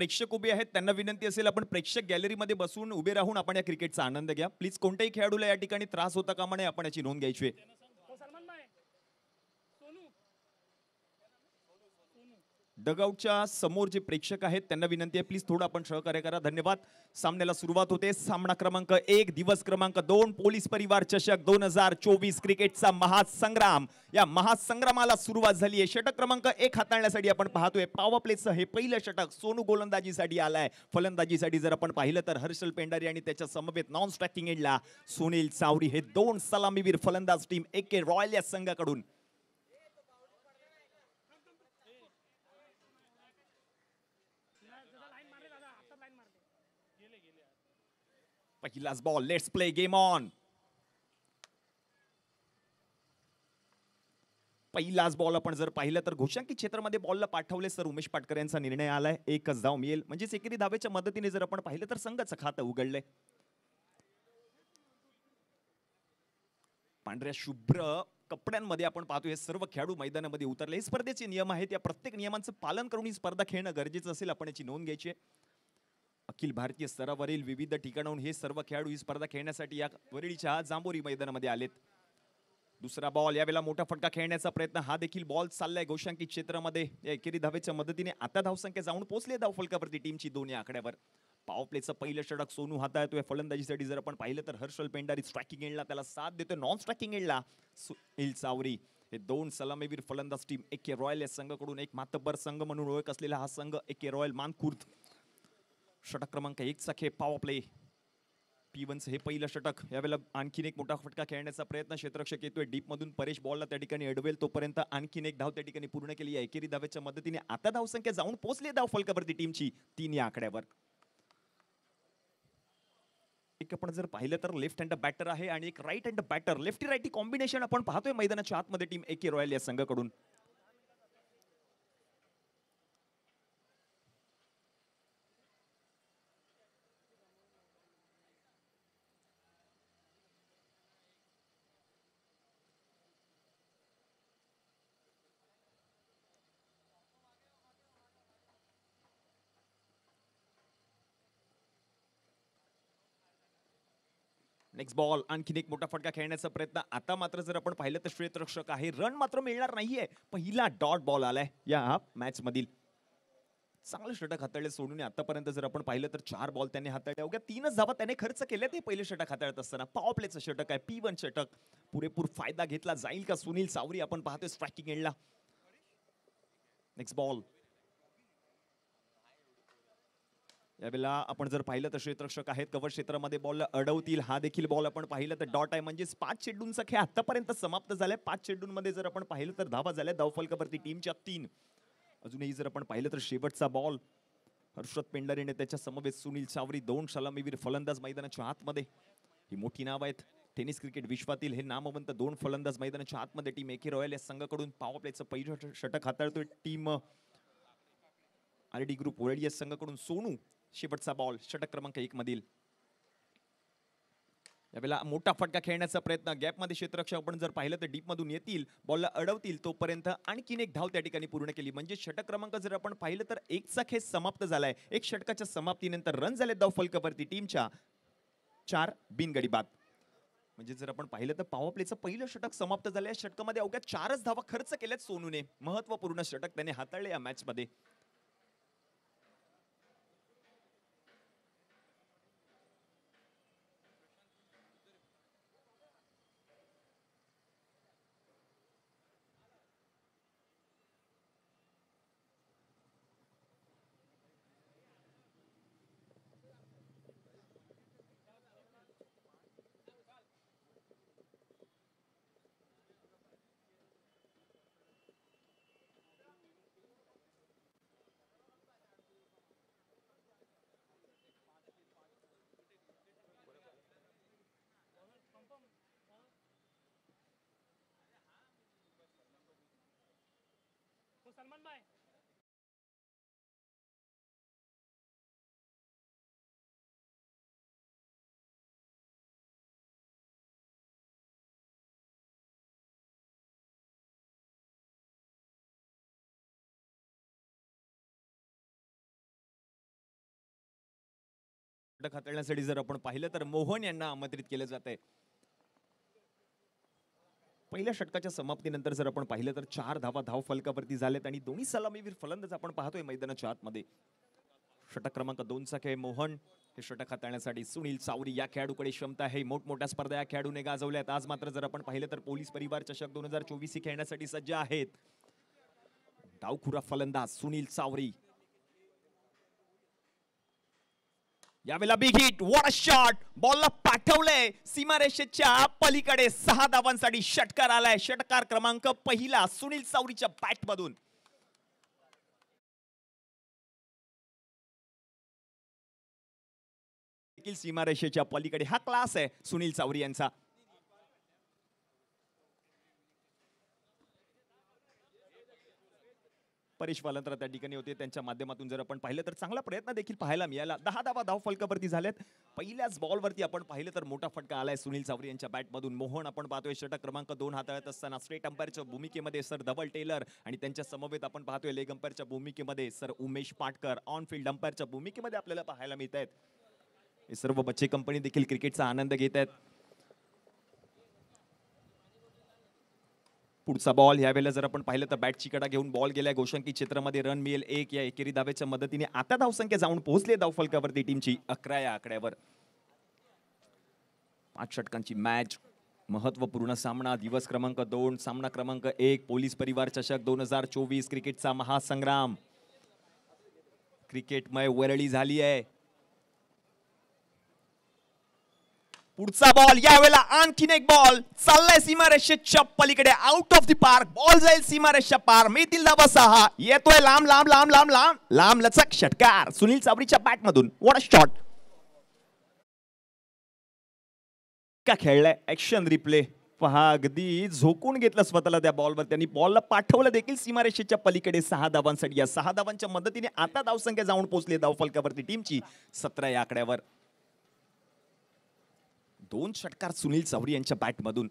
प्रेक्षक उभे आहेत त्यांना विनंती असेल आपण प्रेक्षक गॅलरीमध्ये बसून उभे राहून आपण या क्रिकेटचा आनंद घ्या. प्लीज कोणत्याही खेळाडूला या ठिकाणी त्रास होता कामा नये, आपण याची नोंद घ्यायची आहे. डगआउटच्या समोर जे प्रेक्षक आहेत त्यांना विनंती आहे प्लीज थोडं आपण सहकार्य करा. धन्यवाद. सामन्याला सुरुवात होते. सामना क्रमांक 1 दिवस क्रमांक 2 पोलीस परिवार चषक 2024 क्रिकेटचा महासंग्राम. या महासंग्रामाला सुरुवात झाली आहे. षटक क्रमांक 1 हाताळण्यासाठी आपण पाहतोय पॉवर प्लेचं हे पहिलं षटक. सोनू गोलंदाजीसाठी आलाय. फलंदाजीसाठी जर आपण पाहिलं तर हर्षल पेंडारी आणि त्याच्या समवेत नॉन स्ट्रायकिंग एंडला सुनील चावरी हे दोन सलामीवीर फलंदाज टीम AK रॉयल या संघाकडून. पहिलाच ball. Let's play game on. पहिलाच बॉल आपण जर पाहिलं तर घोषांकित क्षेत्रामध्ये बॉलला पाठवले सर उमेश पाटकर यांचा निर्णय आलाय. एकच धाव मिळेल म्हणजे एकेरी धावेच्या मदतीने जर आपण पाहिलं तर संघाचं खातं उघडलंय. पांढऱ्या शुभ्र कपड्यांमध्ये आपण पाहतो हे सर्व खेळाडू मैदानामध्ये उतरले. हे स्पर्धेचे नियम आहेत. या प्रत्येक नियमांचं पालन करून ही स्पर्धा खेळणं गरजेचं असेल. आपण याची नोंद घ्यायची आहे. अखिल भारतीय स्तरावरील विविध ठिकाणाहून हे सर्व खेळाडू ही स्पर्धा खेळण्यासाठी या वरळीच्या जांभोरी मैदानामध्ये आलेत. दुसरा बॉल. यावेळेला मोठा फटका खेळण्याचा प्रयत्न. हा देखील बॉल चाललाय घोषांकित क्षेत्रामध्ये. या एकेरी धावेच्या मदतीने आता धावसंख्या जाऊन पोहोचली धावफलकावरती टीमची दोन्ही आकड्यावर. पॉवर प्लेचं पहिलं षटक सोनू हाताळतोय. फलंदाजीसाठी जर आपण पाहिलं तर हर्षल पेंडारी स्ट्रायकिंग एंडला त्याला साथ देतोय. नॉन स्ट्रायकिंग एंडला सुनील चावरी. हे दोन सलामीवीर फलंदाज टीम AK रॉयल या संघाकडून. एक मातब्बर संघ म्हणून ओळख असलेला हा संघ AK रॉयल मानखुर्द. षटक क्रमांक 1 चा खेळ पॉवर प्ले. P1 हे पहिलं षटक. यावेळेला आणखीन एक मोठा फटका खेळण्याचा प्रयत्न. क्षेत्ररक्षक येतोय डीप मधून. परेश बॉलला त्या ठिकाणी अडवेल तोपर्यंत आणखीन एक धाव त्या ठिकाणी पूर्ण केली आहे. एकेरी धावेच्या मदतीने आता धावसंख्या जाऊन पोहोचली धावफलकावरती टीमची 3 या आकड्यावर. एक आपण जर पाहिलं तर लेफ्ट हँड बॅटर आहे आणि एक right hand batter. Lefty righty combination आपण पाहतोय मैदानाच्या आतमध्ये टीम AK रॉयल या संघाकडून. Next ball. आणखीन एक मोठा फटका खेळण्याचा प्रयत्न. आता मात्र जर आपण पाहिलं तर क्षेत्ररक्षक आहे. रन मात्र मिळणार नाहीये. पहिला डॉट बॉल आलाय या मॅच मधील. चांगलं षटक हाताळले सोडून. आतापर्यंत जर आपण पाहिलं तर 4 बॉल त्यांनी हाताळले. अवघ्या 3च धावा त्याने खर्च केल्या ते पहिले षटक हाताळत असताना. पॉवर प्लेचं षटक आहे. P1 षटक. पुरेपूर फायदा घेतला जाईल का सुनील चावरी. आपण पाहतोय स्ट्रायकिंग एंडला. Next ball. यावेळेला आपण जर पाहिलं तर क्षेत्ररक्षक आहेत. कव्हर क्षेत्रामध्ये बॉल अडवतील. हा देखील बॉल आपण पाहिलं तर डॉट आहे. म्हणजे 5 चेंडूंचा खेळ आतापर्यंत समाप्त झालाय. 5 चेंडूंमध्ये जर आपण पाहिलं तर धावा झाल्या धावफलकावरती टीमच्या 3. अजूनही जर आपण पाहिलं तर शेवटचा बॉल. हर्षद पेंडारीने त्याच्या समवेत सुनील चावरी. 2 सलामीवीर फलंदाज मैदानाच्या आतमध्ये. ही मोठी नाव आहेत. टेनिस क्रिकेट विश्वातील हे नामवंत 2 फलंदाज मैदानाच्या आतमध्ये टीम AK रॉयल या संघाकडून. पॉवर प्लेचं पहिलं षटक हाताळतोय टीम RD ग्रुप वरळी या संघाकडून. सोनू. शेवटचा बॉल षटक क्रमांक 1 मधील. यावेळेला मोठा फटका खेळण्याचा प्रयत्न. गॅपमध्ये क्षेत्ररक्षक आपण जर पाहिलं तर डीप मधून येतील. बॉलला अडवतील तोपर्यंत आणखीन एक धाव त्या ठिकाणी पूर्ण केली. म्हणजे षटक क्रमांक जर आपण पाहिलं तर 1 चा खेळ समाप्त झालाय. 1 षटकाच्या समाप्तीनंतर रन झाले धावफलकावरती टीमच्या 4 बिनगडी बाद. म्हणजे जर आपण पाहिलं तर पॉवर प्लेचं पहिलं षटक समाप्त झालंय. षटकामध्ये अवघ्या 4च धावा खर्च केल्यात सोनूने. महत्वपूर्ण षटक त्याने हाताळले या मॅच मध्ये. षटक हाताळण्यासाठी जर आपण पाहिलं तर मोहन यांना आमंत्रित केलं जात आहे. पहिल्या षटकाच्या समाप्तीनंतर जर आपण पाहिलं तर 4 धावा धाव फलकावरती झालेत आणि दोन्ही सलामीवीर फलंदाज आपण पाहतोय मैदानाच्या आतमध्ये. षटक क्रमांक 2 चा खेळ मोहन हे षटक हाताळण्यासाठी सुनील चावरी या खेळाडूकडे क्षमता आहे. मोठमोठ्या स्पर्धा या खेळाडूने गाजवल्यात. आज मात्र जर आपण पाहिलं तर पोलीस परिवार चषक 2024 ही खेळण्यासाठी सज्ज आहेत. डावखुरा फलंदाज सुनील चावरी. यावेळेला big hit, what a shot. बॉलला पाठवलंय सीमारेषेच्या पलीकडे. 6 धावांसाठी षटकार आलाय. षटकार क्रमांक पहिला सुनील चावरीच्या बॅट मधून. सीमारेषेच्या पलीकडे हा क्लास आहे सुनील चावरी यांचा. परेश वालंत्रा त्या ठिकाणी होते. त्यांच्या माध्यमातून जर आपण पाहिलं तर चांगला प्रयत्न देखील पाहायला मिळाला. 10 धावा धाव फलकावरती झालेत. पहिल्याच बॉलवरती आपण पाहिलं तर मोठा फटका आलाय सुनील चावरी यांच्या बॅटमधून. मोहन आपण पाहतोय षटक क्रमांक 2 हाताळत असताना स्ट्रेट अंपायरच्या भूमिकेमध्ये सर धवल टेलर आणि त्यांच्या समवेत आपण पाहतोय लेग अंपायरच्या भूमिकेमध्ये sir Umesh Patkar. On field अंपायरच्या भूमिकेमध्ये आपल्याला पाहायला मिळत आहेत. हे सर्व बच्चे कंपनी देखील क्रिकेटचा आनंद घेत आहेत. पुढचा बॉल यावेळेला जर आपण पाहिलं तर बॅटची कडा घेऊन बॉल गेलाय गोशंकी क्षेत्रामध्ये. रन मिळेल 1 या एकेरी धावेच्या मदतीने. आता धावसंख्या जाऊन पोहोचली धाव फलकावरती टीमची 11 या आकड्यावर. 5 षटकांची मॅच. महत्वपूर्ण सामना. दिवस क्रमांक 2 सामना क्रमांक 1 पोलीस परिवार चषक 2024 क्रिकेटचा महासंग्राम. क्रिकेटमय वरळी झाली आहे. पुढचा बॉल यावेळेला आणखीन एक बॉल चाललाय सीमारेषेच्या पलीकडे. Out of the park. Ball जाईल सीमारेषेच्या पार. मिळतील धावा 6. येतोय लांब लांब लांब लांब लांब लांब लचक षटकार सुनील चावरीच्या बॅट मधून. What a shot. का खेळलाय ऍक्शन रिप्ले पहा. अगदी झोकून घेतलं स्वतःला त्या बॉलवर. त्यांनी बॉलला पाठवलं देखील सीमारेषेच्या पलीकडे 6 धावांसाठी. या 6 धावांच्या मदतीने आता धावसंख्या जाऊन पोहोचली धाव फलकावरती टीमची 17 या आकड्यावर. 2 षटकार सुनील चावरी यांच्या बॅटमधून.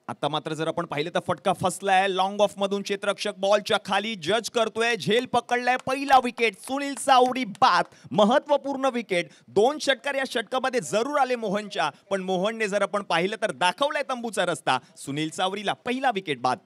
आता मात्र जर आपण पाहिलं तर फटका फसलाय लॉंग ऑफ मधून. क्षेत्ररक्षक बॉलच्या खाली जज करतोय. झेल पकडलाय. पहिला विकेट सुनील चावरी बाद. महत्वपूर्ण विकेट. 2 षटकार या षटकामध्ये जरूर आले मोहनच्या, पण मोहनने जर आपण पाहिलं तर दाखवलाय तंबूचा रस्ता. सुनील चावरीला पहिला विकेट बाद.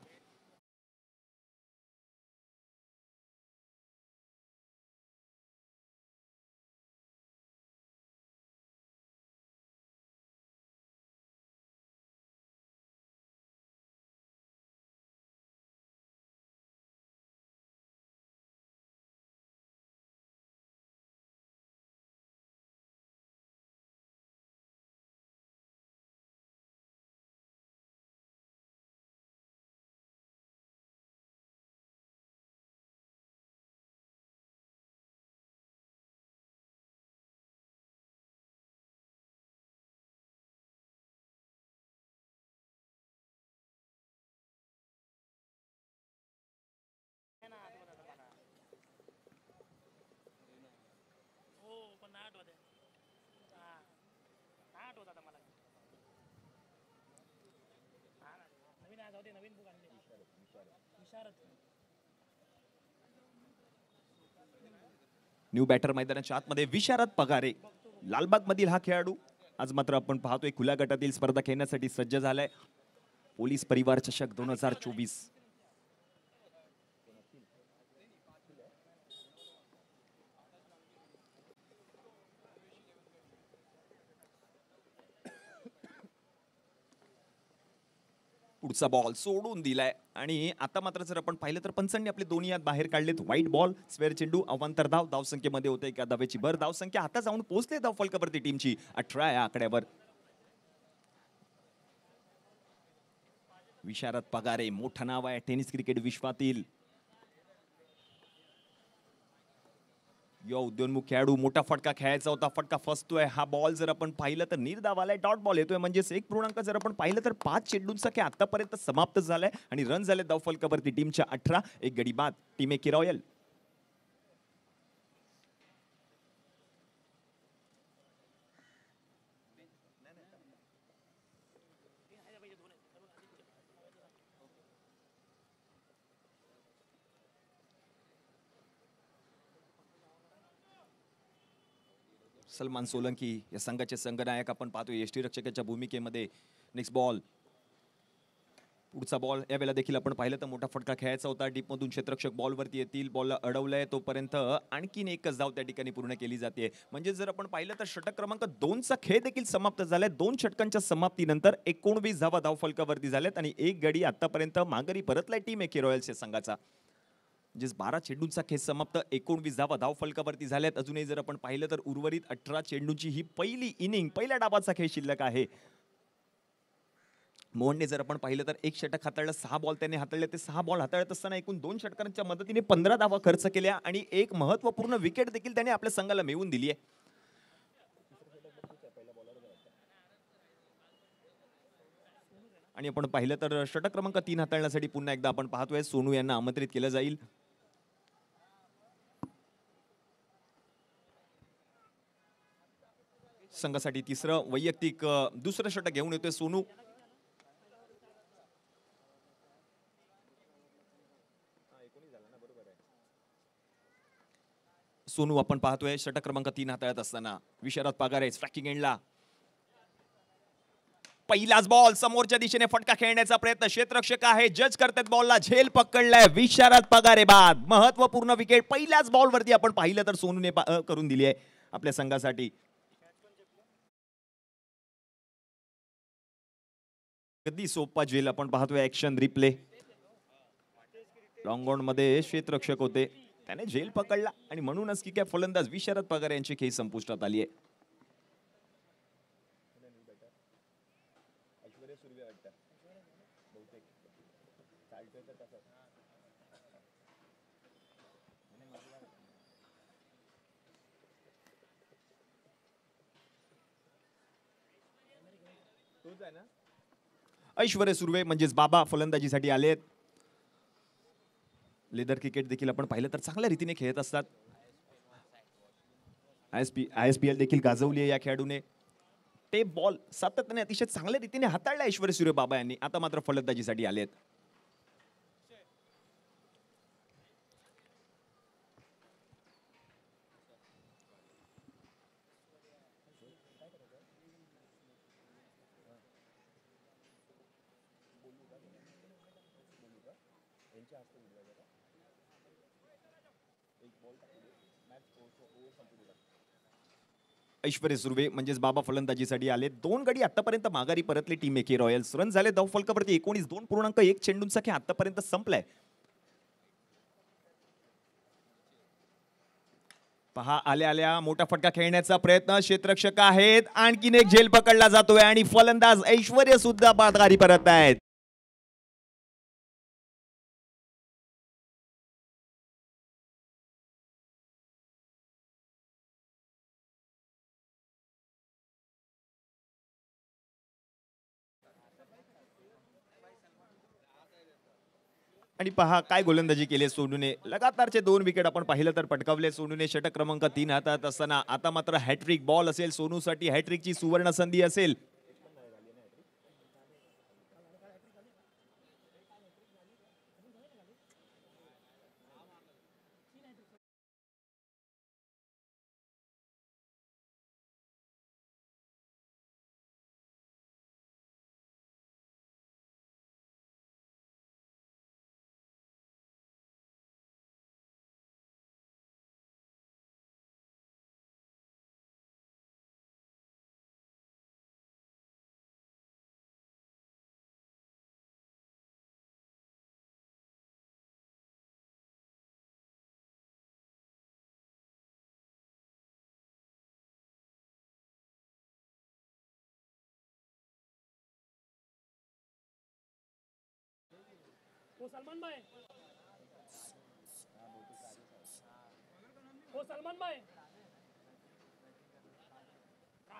न्यू बॅटर मैदानाच्या आतमध्ये विशारद पगारे. लालबाग मधील हा खेळाडू आज मात्र आपण पाहतोय खुल्या गटातील स्पर्धा खेळण्यासाठी सज्ज झालाय. पोलीस परिवार चषक 2024. पुढचा बॉल सोडून दिलाय आणि आता मात्र जर आपण पाहिलं तर पंचांनी आपले दोन्ही हात बाहेर काढलेत. व्हाईट बॉल स्क्वेअर चेंडू अवांतर धाव. धावसंख्येमध्ये होते एका धावेची भर. धावसंख्या आता जाऊन पोहोचले धाव फलकावरती टीमची 18 या आकड्यावर. विशारद पगारे मोठं नाव आहे टेनिस क्रिकेट विश्वातील. यो उद्योन्मुख खेळाडू. मोठा फटका खेळायचा होता. फटका फसतोय. हा बॉल जर आपण पाहिलं तर निर्धाव आलाय. डॉट बॉल येतोय. म्हणजेच 1 जर आपण पाहिलं तर 5 चेंडूंचा खेळ आतापर्यंत समाप्त झालाय आणि रन झाले धाव फलकावरती टीमच्या 18. एक गडी बाद. टीम एकी रॉयल. सलमान सोलंकी या संघाचे संघनायक आपण पाहतोय यष्टीरक्षकाच्या भूमिकेमध्ये. नेक्स्ट बॉल, पुढचा बॉल यावेळेला देखील आपण पाहिलं तर मोठा फटका खेळायचा होता. डीपमधून क्षेत्ररक्षक बॉलवरती येतील, बॉलला अडवलंय तोपर्यंत आणखीन एकच धाव त्या ठिकाणी पूर्ण केली जाते. म्हणजे जर आपण पाहिलं तर षटक क्रमांक 2चा खेळ देखील समाप्त झालाय. 2 षटकांच्या समाप्तीनंतर 19 धावा धाव फलकावरती झाल्यात आणि एक गडी आतापर्यंत माघारी परतलाय टीम एके रॉयल्सच्या संघाचा. म्हणजेच 12 चेंडूंचा खेळ समाप्त, 19 धावा धाव फलकावरती झाल्यात. अजूनही जर आपण पाहिलं तर उर्वरित 18 चेंडूंची ही पहिली इनिंग, पहिल्या डावाचा खेळ शिल्लक आहे. मोहनने जर आपण पाहिलं तर एक षटक हाताळलं, 6 बॉल त्याने हाताळले. ते 6 बॉल हाताळत असताना एकूण 2 षटकांच्या मदतीने 15 धावा खर्च केल्या आणि एक महत्त्वपूर्ण विकेट देखील त्याने आपल्या संघाला मिळवून दिली आहे. आणि आपण पाहिलं तर षटक क्रमांक 3 हाताळण्यासाठी पुन्हा एकदा आपण पाहतोय सोनू यांना आमंत्रित केलं जाईल. संघासाठी तिसरं वैयक्तिक दुसरं षटक घेऊन येतोय सोनू. सोनू आपण पाहतोय षटक क्रमांक 3 हाताळत असताना. विशारद पगारे स्ट्रायकिंग एंडला. पहिलाच बॉल, समोरच्या दिशेने फटका खेळण्याचा प्रयत्न, क्षेत्ररक्षक आहे, जज करतात बॉलला, झेल पकडलाय. विशारद पगारे बाद, महत्वपूर्ण विकेट पहिल्याच बॉलवरती आपण पाहिलं तर सोनूने करून दिली आहे आपल्या संघासाठी. कधी सोपा झेल आपण पाहतोय. ऍक्शन रिप्ले, लॉंग ऑन मध्ये क्षेत्ररक्षक होते, त्याने झेल पकडला आणि म्हणूनच की काय फलंदाज विशारद पगारे यांची खेळी संपुष्टात आली आहे. ऐश्वर्य सुर्वे म्हणजेच बाबा फलंदाजीसाठी आलेत. लेदर क्रिकेट देखील आपण पाहिलं तर चांगल्या रीतीने खेळत असतात. ISPL देखील गाजवली आहे या खेळाडूने. ते बॉल सातत्याने अतिशय चांगल्या रीतीने हाताळला ऐश्वर्य सूर्य बाबा यांनी. आता मात्र फलंदाजीसाठी आलेत. ऐश्वर्य सुर्वे म्हणजेच बाबा फलंदाजीसाठी आले. 2 गडी आतापर्यंत माघारी परतले टीम एके रॉयल्स. रन झाले धाव फलकावरती 19, 2.1 चेंडूंचा खेळ आतापर्यंत संपलाय. पहा आल्या आल्या मोठा फटका खेळण्याचा प्रयत्न, क्षेत्ररक्षक आहेत, आणखीन एक झेल पकडला जातोय आणि फलंदाज ऐश्वर्य सुद्धा बादगारी परत आहेत. आणि पहा काय गोलंदाजी केली सोनूने. लगातारचे 2 विकेट आपण पाहिलं तर पटकावले सोनूने. षटक क्रमांक 3 हातात असताना आता मात्र हॅट्रिक बॉल असेल सोनूसाठी. हॅट्रिकची सुवर्ण संधी असेल.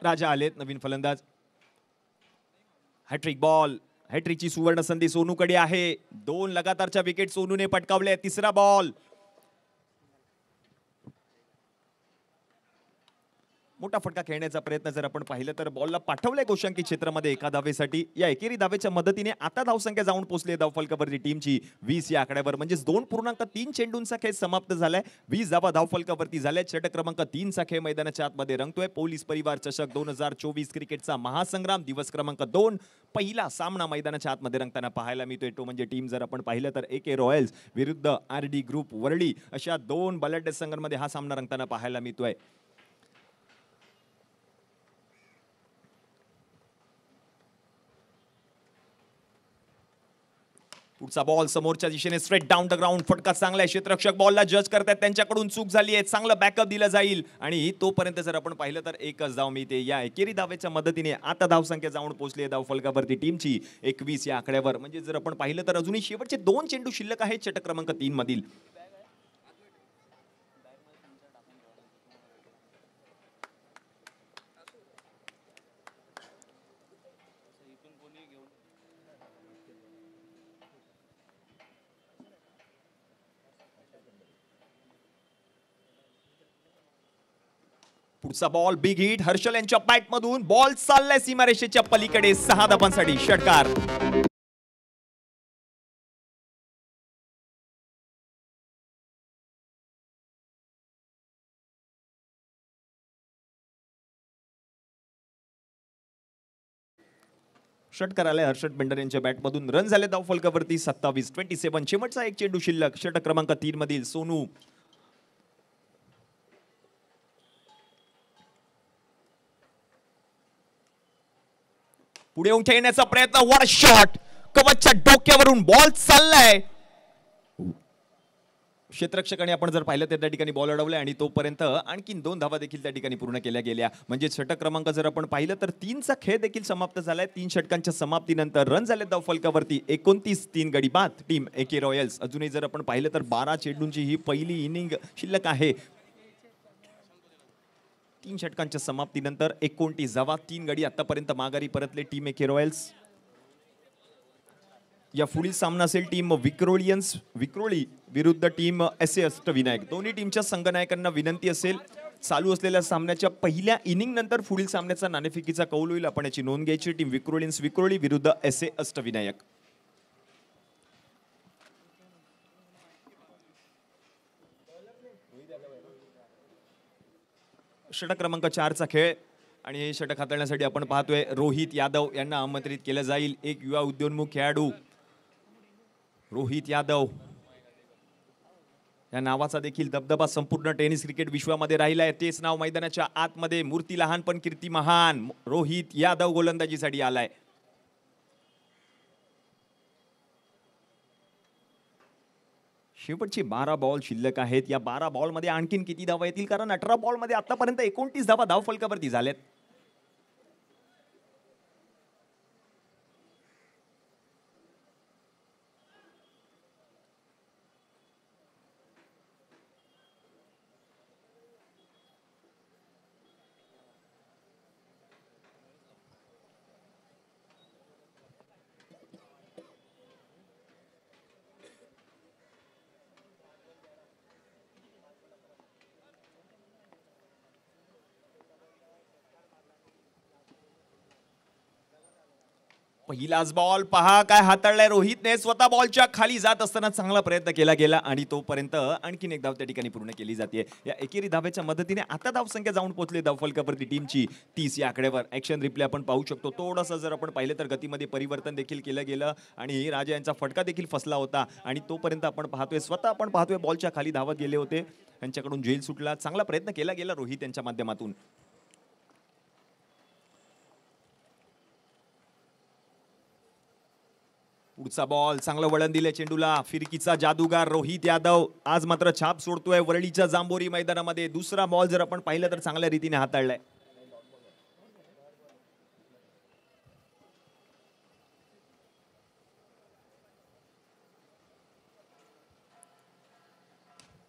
राजा आलेत नवीन फलंदाज. हॅट्रिक बॉल, हॅट्रिकची सुवर्ण संधी सोनूकडे आहे. 2 लगातारच्या विकेट सोनूने पटकावले. तिसरा बॉल, मोठा फटका खेळण्याचा प्रयत्न जर आपण पाहिलं तर बॉलला पाठवलंय गोशांकी क्षेत्रामध्ये एका धावेसाठी. या एकेरी धावेच्या मदतीने आता धावसंख्या जाऊन पोहोचली धावफलकावरती टीमची 20 या आकड्यावर, म्हणजे 2.3 चेंडूंचा खेळ समाप्त झालाय. 20 धावा धावफलकावरती झाल्या. षटक क्रमांक 3 चा खेळ मैदानाच्या आतमध्ये रंगतोय. पोलीस परिवार चषक 2024 क्रिकेटचा महासंग्राम दिवस क्रमांक 2 पहिला सामना मैदानाच्या आतमध्ये रंगताना पाहायला मिळतोय. तो म्हणजे टीम जर आपण पाहिलं तर AK रॉयल्स विरुद्ध RD ग्रुप वरळी अशा दोन बलाढ्य संघांमध्ये हा सामना रंगताना पाहायला मिळतोय. पुढचा बॉल समोरच्या दिशेने स्ट्रेट डाऊन द ग्राउंड. फटका चांगला आहे. क्षेत्ररक्षक बॉलला जज करतात. त्यांच्याकडून चूक झाली आहे. चांगलं बॅकअप दिलं जाईल आणि तोपर्यंत जर आपण पाहिलं तर एकच धाव मिळते. या एकेरी धावेच्या मदतीने आता धावसंख्या जाऊन पोहोचली आहे धावफलकावरती टीमची 21 या आकड्यावर. म्हणजे जर आपण पाहिलं तर अजूनही शेवटचे 2 चेंडू शिल्लक आहेत षटक क्रमांक 3 मधील. पुढचा बॉल बिग हिट. हर्षल यांच्या बॅट मधून बॉल चाललाय सीमारेषेच्या पलीकडे 6 धावांसाठी षटकार. षटकार आलाय हर्षद बेंडर यांच्या बॅट मधून. रन झाले धावफलकावरती 27. शेवटचा एक चेंडू शिल्लक षटक क्रमांक 3 मधील. सोनू पुढे उठे येण्याचा प्रयत्न. What shot. कवचच्या डोक्यावरून बॉल चाललाय. क्षेत्ररक्षकाने आपण जर पाहिलं तर त्या ठिकाणी बॉल अडवलाय आणि तोपर्यंत आणखीन 2 धावा देखील त्या ठिकाणी पूर्ण केल्या गेल्या. म्हणजे षटक क्रमांक जर आपण पाहिलं तर 3चा खेळ देखील समाप्त झालाय. 3 षटकांच्या समाप्तीनंतर रन झाले धावफलकावरती 29. गडी बाद टीम AK रॉयल्स. अजूनही जर आपण पाहिलं तर 12 चेंडूंची ही पहिली इनिंग शिल्लक आहे. 3 षटकांच्या समाप्तीनंतर 29 धावा, 3 गडी आतापर्यंत माघारी परतले टीम AK रॉयल्स. या पुढील सामना असेल टीम विक्रोळी विरुद्ध टीम SA अष्टविनायक. दोन्ही टीमच्या संघनायकांना विनंती असेल चालू असलेल्या सामन्याच्या पहिल्या इनिंग नंतर पुढील सामन्याचा नाणेफेकीचा कौल होईल. आपण याची नोंद घ्यायची. टीम विक्रोळी विरुद्ध SA अष्टविनायक. षटक क्रमांक 4 चा खेळ आणि हे षटक हाताळण्यासाठी आपण पाहतोय रोहित यादव यांना आमंत्रित केलं जाईल. एक युवा उद्योन्मुख खेळाडू रोहित यादव या नावाचा देखील दबदबा संपूर्ण टेनिस क्रिकेट विश्वामध्ये राहिला आहे. तेच नाव मैदानाच्या आतमध्ये मूर्ती लहान पण कीर्ती महान. रोहित यादव गोलंदाजीसाठी आलाय. शेवटचे 12 बॉल शिल्लक आहेत. या 12 बॉल मध्ये आणखीन किती धावा येतील, कारण 18 बॉल मध्ये आतापर्यंत 29 धावा धावफलकावरती झाल्यात. पहिलाच बॉल पहा काय हाताळलाय रोहितने. स्वतः बॉलच्या खाली जात असताना चांगला प्रयत्न केला गेला आणि तोपर्यंत आणखीन एक धाव त्या ठिकाणी पूर्ण केली जाते. या एकेरी धावेच्या मदतीने आता धावसंख्या जाऊन पोहोचली धावफलकावरती टीमची 30 या आकड्यावर. ऍक्शन रिप्ले आपण पाहू शकतो. थोडंसं जर आपण पाहिलं तर गतीमध्ये परिवर्तन देखील केलं गेलं आणि राजा यांचा फटका देखील फसला होता आणि तोपर्यंत आपण पाहतोय स्वतः आपण पाहतोय बॉलच्या खाली धावत गेले होते. त्यांच्याकडून झेल सुटला. चांगला प्रयत्न केला गेला रोहित यांच्या माध्यमातून. पुढचा बॉल चांगलं वळण दिले चेंडूला. फिरकीचा जादूगार रोहित यादव आज मात्र छाप सोडतोय वरळीच्या जांभोरी मैदानामध्ये. दुसरा बॉल जर आपण पाहिलं तर चांगल्या रीतीने हाताळलाय.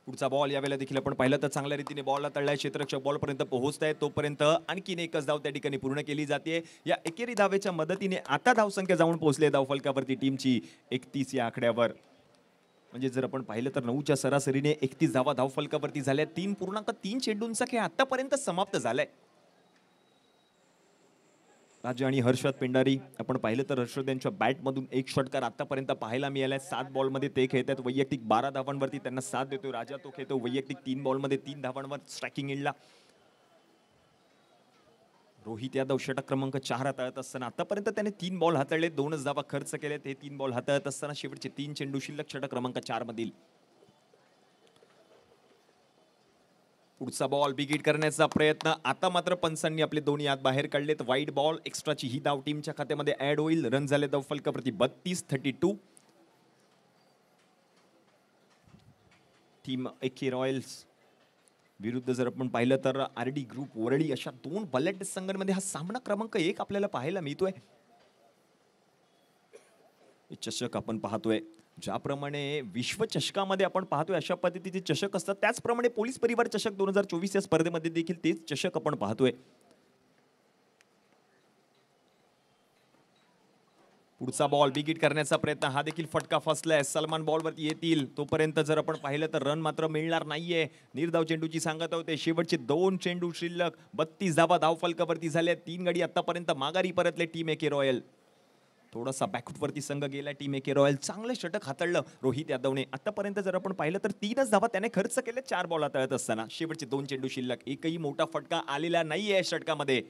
पुढचा बॉल यावेळेला देखील आपण पाहिलं तर चांगल्या रीतीने बॉलला तळलाय. क्षेत्ररक्षक बॉल पर्यंत पोहोचताय तोपर्यंत आणखीन एकच धाव त्या ठिकाणी पूर्ण केली जाते. या एकेरी धावेच्या मदतीने आता धावसंख्या जाऊन पोहोचली धावफलकावरती टीमची 31 या आकड्यावर. म्हणजे जर आपण पाहिलं तर 9च्या सरासरीने 31 धावा धावफलकावरती झाल्या. 3.3 चेंडूंचा खेळ आतापर्यंत समाप्त झालाय. राजा आणि हर्षद पेंडारी आपण पाहिलं तर हर्षद यांच्या बॅटमधून एक षटकार आतापर्यंत पाहायला मिळालाय. 7 बॉलमध्ये ते खेळतात वैयक्तिक 12 धावांवरती त्यांना साथ देतोय. राजा तो खेळतो वैयक्तिक 3 बॉलमध्ये 3 धावांवर स्ट्रायकिंग एंडला. रोहित यादव षटक क्रमांक 4 हाताळत असताना आतापर्यंत त्याने 3 बॉल हाताळले, 2च धावा खर्च केलेत. हे 3 बॉल हाताळत असताना शेवटचे 3 चेंडू शिल्लक षटक क्रमांक 4 मधील. पुढचा बॉल बिगिट करण्याचा प्रयत्न. आता मात्र पंचांनी आपले दोन्ही हात बाहेर काढलेत. वाईड बॉल एक्स्ट्राची ही धाव टीमच्या खात्यामध्ये ऍड होईल. रन झाले धाव फलकाप्रती 32-32. टीम एके रॉयल्स विरुद्ध जर आपण पाहिलं तर आरडी ग्रुप वरळी अशा दोन बलट संघांमध्ये हा सामना क्रमांक 1 आपल्याला पाहायला मिळतोय. चषक आपण पाहतोय ज्याप्रमाणे विश्वचषकामध्ये आपण पाहतोय अशा पद्धतीचे चषक असतात, त्याचप्रमाणे पोलीस परिवार चषक 2024 या स्पर्धेमध्ये देखील तेच चषक आपण पाहतोय. पुढचा बॉल बिगिट करण्याचा प्रयत्न. हा देखील फटका फसलाय. सलमान बॉलवरती येतील तोपर्यंत जर आपण पाहिलं तर रन मात्र मिळणार नाहीये. निर्धाव चेंडूची सांगत होते. शेवटचे 2 चेंडू शिल्लक. 32 धावा धाव फलकावरती झाल्या. 3 गडी आतापर्यंत माघारी परतले टीम एके रॉयल. थोडासा बॅकफुटवरती संघ गेला टीम एके रॉयल. चांगलं षटक हाताळलं रोहित यादवने. आतापर्यंत जर आपण पाहिलं तर 3च धावा त्याने खर्च केले 4 बॉल हाताळत असताना. शेवटचे 2 चेंडू शिल्लक. एकही मोठा फटका आलेला नाहीये षटकामध्ये.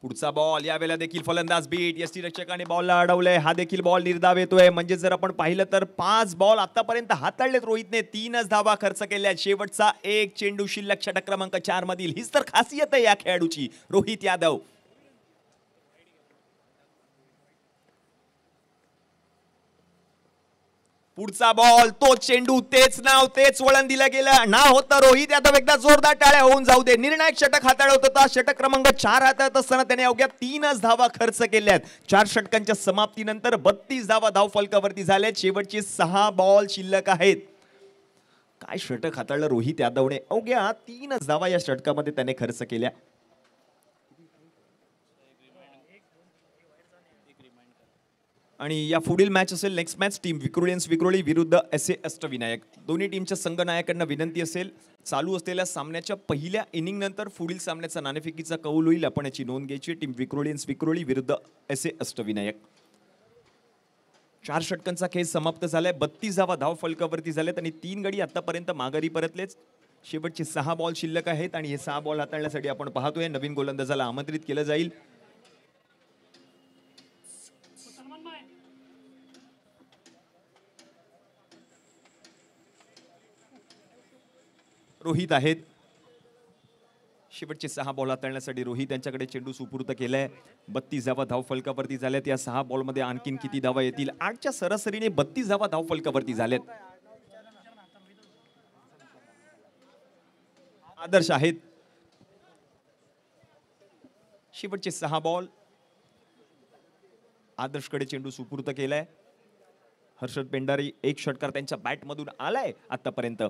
पुढचा बॉल यावेळेला देखील फलंदाज बीट. यष्टीरक्षकाने बॉलला अडवलंय. हा देखील बॉल निर्धाव येतोय. म्हणजे जर आपण पाहिलं तर 5 बॉल आतापर्यंत हाताळलेत रोहितने. 3च धावा खर्च केल्या. शेवटचा 1 चेंडू शिल्लक षटक क्रमांक 4 मधील. हीच तर खासियत आहे या खेळाडूची. रोहित यादव. पुढचा बॉल तोच चेंडू, तेच नाव, तेच वळण दिलं गेलं. नाव होतं रोहित यादव. एकदा जोरदार टाळ्या होऊन जाऊ दे. निर्णायक षटक हाताळत होता. षटक क्रमांक 4 हाताळत असताना त्याने अवघ्या 3च धावा खर्च केल्यात. 4 षटकांच्या समाप्तीनंतर 32 धावा धाव फलकावरती झाल्यात. शेवटचे 6 बॉल शिल्लक आहेत. काय षटक हाताळलं रोहित यादवने. अवघ्या 3च धावा या षटकामध्ये त्याने खर्च केल्या. आणि या पुढील मॅच असेल next match team Vikrolians Vikhroli विरुद्ध एस ए अष्टविनायक. दोन्ही टीमच्या संघनायकांना विनंती असेल चालू असलेल्या सामन्याच्या पहिल्या इनिंग नंतर पुढील सामन्याचा नाणेफेकीचा कौल होईल. आपण याची नोंद घ्यायची. टीम विक्रोलियन्स विक्रोळी विरुद्ध एस ए अष्टविनायक. 4 षटकांचा खेळ समाप्त झालाय. 32 धावा धाव फलकावरती झाल्यात आणि 3 गडी आतापर्यंत माघारी परतलेच. शेवटचे 6 बॉल शिल्लक आहेत आणि हे 6 बॉल हाताळण्यासाठी आपण पाहतोय नवीन गोलंदाजाला आमंत्रित केलं जाईल. रोहित आहेत. शेवटचे 6 बॉल हाताळण्यासाठी रोहित यांच्याकडे चेंडू सुपूर्द केलाय. 32 धावा धाव फलकावरती झाल्यात. या 6 बॉलमध्ये आणखीन किती धावा येतील. 8च्या सरासरीने 32 धावा धाव फलकावरती झाल्यात. आदर्श आहेत. शेवटचे 6 बॉल. आदर्शकडे चेंडू सुपूर्द केलाय. हर्षद पेंडारी एक षटकार त्यांच्या बॅटमधून आलाय आतापर्यंत.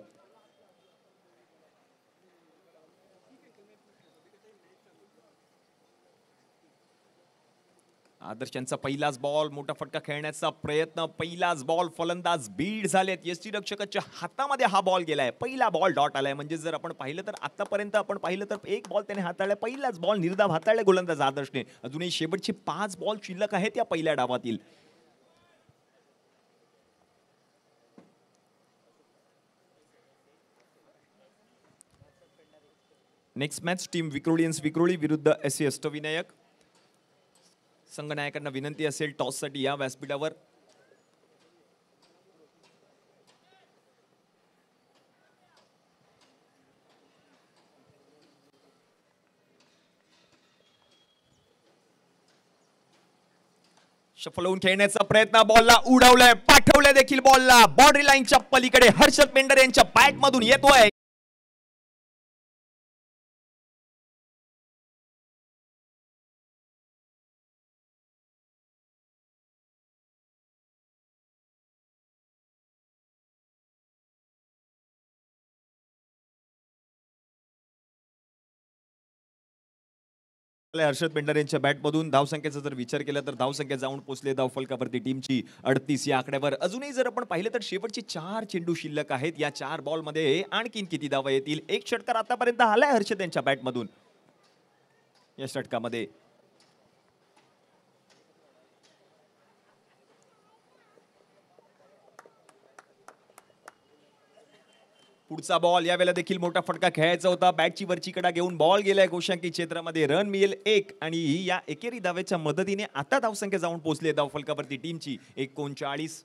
आदर्शांचा पहिलाच बॉल. मोठा फटका खेळण्याचा प्रयत्न. पहिलाच बॉल. फलंदाज बीड झालेत. यष्टीरक्षकाच्या हातामध्ये हा बॉल गेलाय. पहिला बॉल डॉट आलाय. म्हणजे जर आपण पाहिलं तर आतापर्यंत आपण पाहिलं तर 1 बॉल त्याने हाताळलाय. पहिलाच बॉल निर्धाव हाताळलाय गोलंदाज आदर्शने. अजूनही शेवटचे 5 बॉल शिल्लक आहेत या पहिल्या डावातील. Next match team Vikrolians Vikhroli विरुद्ध एस ए अष्टविनायक. संघनायकांना विनंती असेल टॉससाठी या व्यासपीठावर. शफल होऊन खेळण्याचा प्रयत्न. बॉलला उडवलंय. पाठवलंय देखील बॉलला. बाउंड्री लाईनच्या पलीकडे हर्षद पेंडर यांच्या बॅट मधून येतोय. हर्षद पेंढारे यांच्या बॅटमधून धावसंख्येचा जर विचार केला तर धावसंख्या जाऊन पोहोचले धावफलकावरती टीमची 38 या आकड्यावर. अजूनही जर आपण पाहिलं तर शेवटचे 4 चेंडू शिल्लक आहेत. या 4 बॉलमध्ये आणखीन किती धावा येतील? एक षटकार आतापर्यंत आलाय हर्षद यांच्या बॅटमधून या षटकामध्ये. पुढचा बॉल यावेळेला देखील मोठा फटका खेळायचा होता. बॅटची वरची कडा घेऊन बॉल गेलाय गोशांकी क्षेत्रामध्ये. रन मिळेल 1 आणि या एकेरी धावेच्या मदतीने आता धावसंख्या जाऊन पोहोचली धावफलकावरती टीमची 39.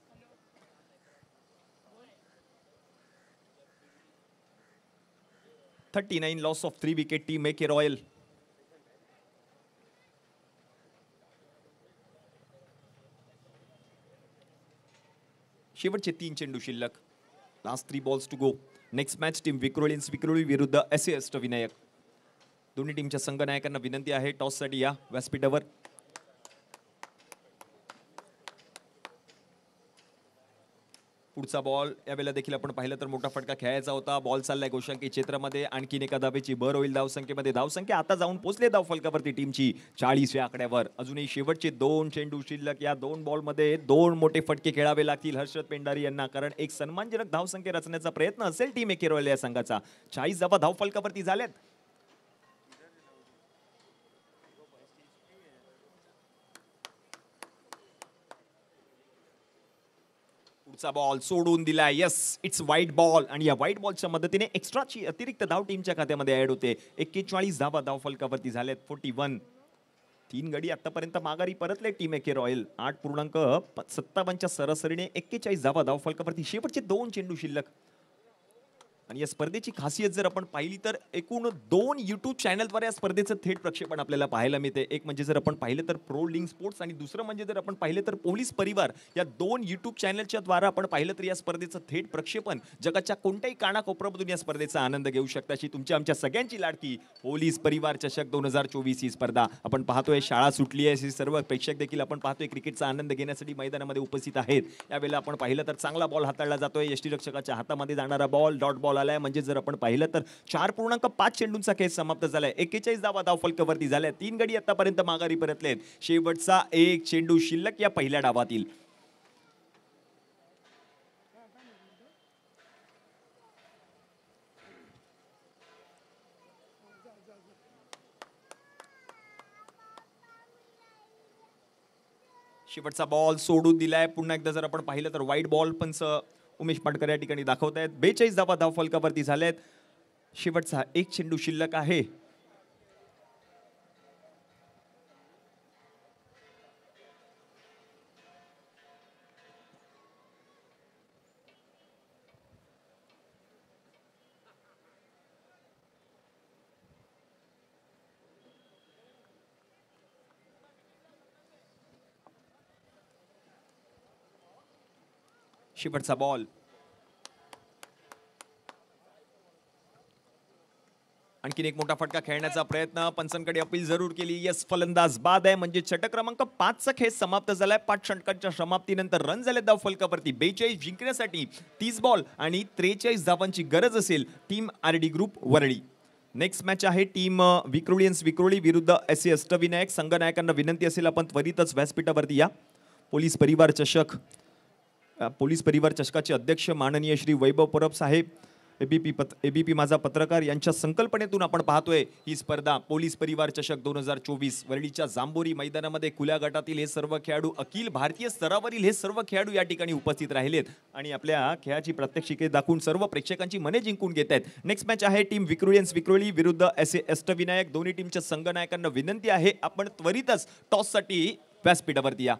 39 loss of 3 wicket team AK Royal. शेवटचे 3 चेंडू शिल्लक. Last 3 balls to go. Next match team Vikhroli विरुद्ध SA अष्टविनायक. दोन्ही टीमच्या संघनायकांना विनंती आहे टॉससाठी या व्यासपीठावर. पुढचा बॉल यावेळेला देखील आपण पाहिलं तर मोठा फटका खेळायचा होता. बॉल चाललाय गोशांकी क्षेत्रामध्ये. आणखीन एका धावेची भर होईल धावसंख्येमध्ये. धावसंख्या आता जाऊन पोहोचले धावफलकावरती टीमची 40 या आकड्यावर. अजूनही शेवटचे 2 चेंडू शिल्लक. या 2 बॉलमध्ये 2 मोठे फटके खेळावे लागतील हर्षद पेंढारी यांना, कारण एक सन्मानजनक धावसंख्या रचण्याचा प्रयत्न असेल टीम AK रॉयल या संघाचा. 40 धावा धावफलकावरती झाल्यात. पुढचा बॉल सोडून दिलाय. यस, इट्स व्हाईट बॉल आणि या व्हाईट बॉलच्या मदतीने एक्स्ट्राची अतिरिक्त धाव टीमच्या खात्यामध्ये ऍड होते. 41 धावा धावफलकावरती झाल्यात. 41. 3 गडी आतापर्यंत माघारी परतले टीम AK रॉयल. 8.57च्या सरासरीने 41 धावा धावफलकावरती. शेवटचे 2 चेंडू शिल्लक. आणि या स्पर्धेची खासियत जर आपण पाहिली तर एकूण 2 YouTube चॅनलद्वारे या स्पर्धेचं थेट प्रक्षेपण आपल्याला पाहायला मिळते. एक म्हणजे जर आपण पाहिलं तर प्रो लिंक स्पोर्ट्स आणि दुसरं म्हणजे जर आपण पाहिलं तर पोलीस परिवार. या 2 YouTube चॅनलच्या द्वारा आपण पाहिलं तर या स्पर्धेचं थेट प्रक्षेपण जगाच्या कोणत्याही कानाकोपऱ्यामधून या स्पर्धेचा आनंद घेऊ शकता. अशी तुमच्या आमच्या सगळ्यांची लाडकी पोलीस परिवार चषक 2024 ही स्पर्धा आपण पाहतोय. शाळा सुटली आहे, सर्व प्रेक्षक देखील आपण पाहतोय क्रिकेटचा आनंद घेण्यासाठी मैदानामध्ये उपस्थित आहेत. यावेळेला आपण पाहिलं तर चांगला बॉल हाताळला जातोय. यष्टीरक्षकाच्या हातामध्ये जाणारा बॉल डॉट बॉल आलाय. म्हणजे जर आपण पाहिलं तर 4.5 चेंडूंचा खेळ समाप्त झालाय. 41 धावा धावफलकावरती झाल्या. 3 गडी आतापर्यंत माघारी परतलेत. शेवटचा 1 चेंडू शिल्लक या पहिल्या डावातील. शेवटचा बॉल सोडून दिलाय. पुन्हा एकदा जर आपण पाहिलं तर व्हाईट बॉल पण उमेश पाटकर या ठिकाणी दाखवतायत. 42 धावा धावफलकावरती झाल्यात. शेवटचा 1 चेंडू शिल्लक आहे. शेवटचा बॉल. आणखीन एक मोठा फटका खेळण्याचा प्रयत्न. पंचांकडे अपील जरूर केली. यस, फलंदाज बाद आहे. म्हणजे षटक क्रमांक 5 चा खेळ समाप्त झालाय. 5 षटकांच्या समाप्तीनंतर रन झाले धावफलकावरती 42. जिंकण्यासाठी 30 बॉल आणि 43 धावांची गरज असेल team RD group Worli. Next match आहे टीम विक्रोळी विरुद्ध SA अष्टविनायक. संघनायकांना विनंती असेल आपण त्वरितच व्यासपीठावरती या. पोलीस परिवार चषकाचे अध्यक्ष माननीय श्री वैभव परब साहेब, ABP माझा पत्रकार यांच्या संकल्पनेतून आपण पाहतोय ही स्पर्धा. पोलीस परिवार चषक 2024 वरळीच्या जांभोरी मैदानामध्ये खुल्या गटातील हे सर्व खेळाडू, अखिल भारतीय स्तरावरील हे सर्व खेळाडू या ठिकाणी उपस्थित राहिलेत आणि आपल्या खेळाची प्रात्यक्षिके दाखवून सर्व प्रेक्षकांची मने जिंकून घेत आहेत. नेक्स्ट मॅच आहे टीम विक्रोळी विरुद्ध SA अष्टविनायक. दोन्ही टीमच्या संघनायकांना विनंती आहे आपण त्वरितच टॉससाठी व्यासपीठावरती या.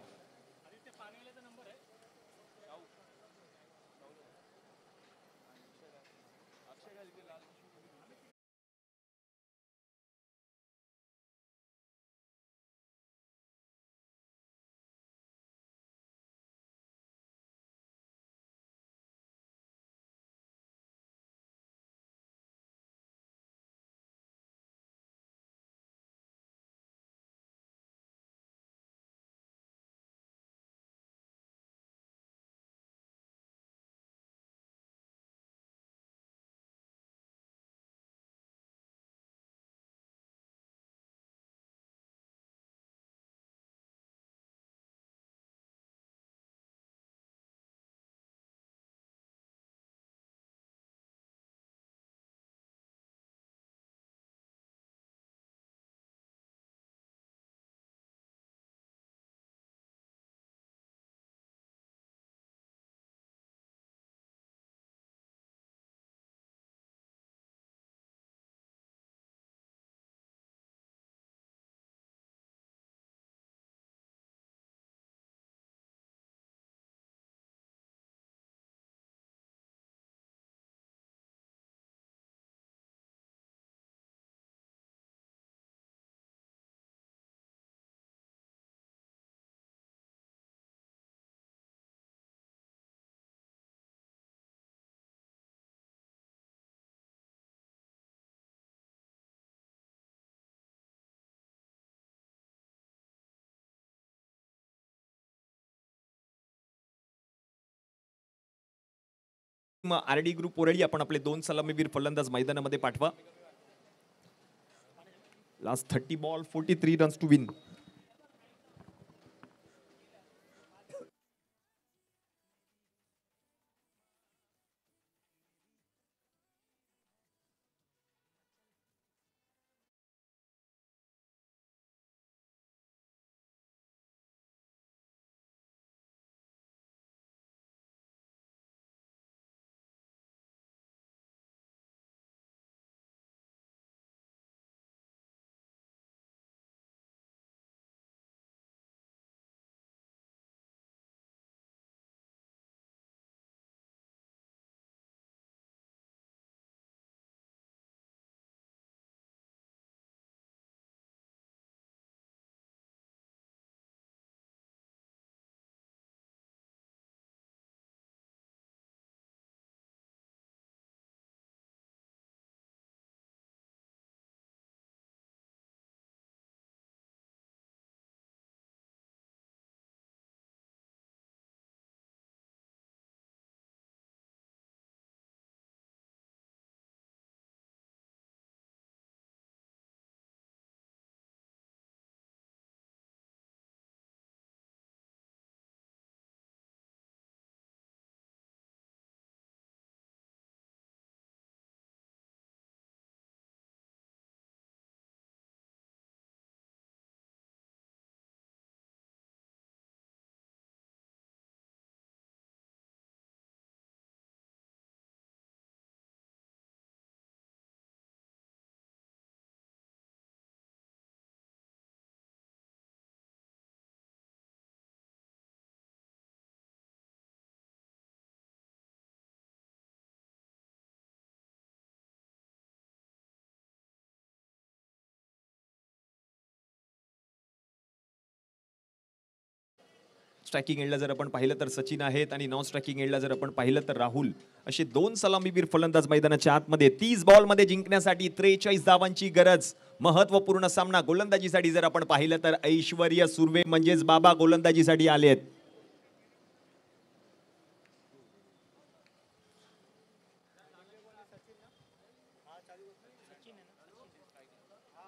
आरडी ग्रुप वरळी आपण आपले 2 सलामीवीर फलंदाज मैदानामध्ये पाठवा. Last 30 ball 43 runs to win. Striking एंडला जर आपण पाहिलं तर सचिन आहेत आणि नॉन स्ट्रायकिंग एंडला जर आपण पाहिलं तर राहुल. असे 2 सलामीवीर फलंदाज मैदानाच्या आतमध्ये. 30 बॉल मध्ये जिंकण्यासाठी 43 धावांची गरज. महत्वपूर्ण सामना. गोलंदाजीसाठी जर आपण पाहिलं तर ऐश्वर्य सुर्वे म्हणजेच बाबा गोलंदाजीसाठी आलेत.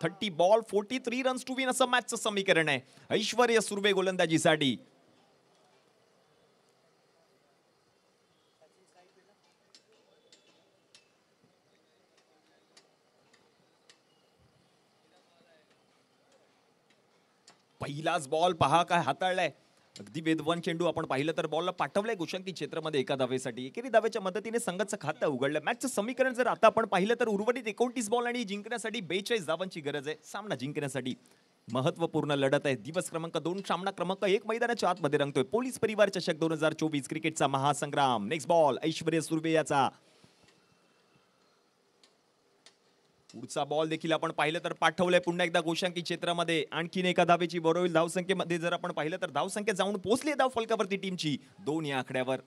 30 बॉल 43 रन्स टू विन असं मॅचचं समीकरण आहे. ऐश्वर्य सुर्वे गोलंदाजीसाठी. पहिलाच बॉल पहा काय हाताळलाय. अगदी वेदवान चेंडू आपण पाहिलं तर बॉलला पाठवलाय गोशांकी क्षेत्रामध्ये एका धावेसाठी. एकेरी धावेच्या मदतीने संघाचं खातं उघडलं. मॅचचं समीकरण जर आता आपण पाहिलं तर उर्वरित 29 बॉल आणि जिंकण्यासाठी 42 धावांची गरज आहे. सामना जिंकण्यासाठी महत्वपूर्ण लढत आहे. दिवस क्रमांक 2 सामना क्रमांक 1 मैदानाच्या आतमध्ये रंगतोय. पोलीस परिवार चषक 2024 क्रिकेटचा महासंग्राम. नेक्स्ट बॉल ऐश्वर्य सुर्वे याचा. पुढचा बॉल देखील आपण पाहिलं तर पाठवलंय पुन्हा एकदा गोशांकी क्षेत्रामध्ये. आणखीन एका धावेची बरोबर होईल. धावसंख्येमध्ये जर आपण पाहिलं तर धावसंख्या जाऊन पोहोचली धाव फलकावरती टीमची 2 या आकड्यावर.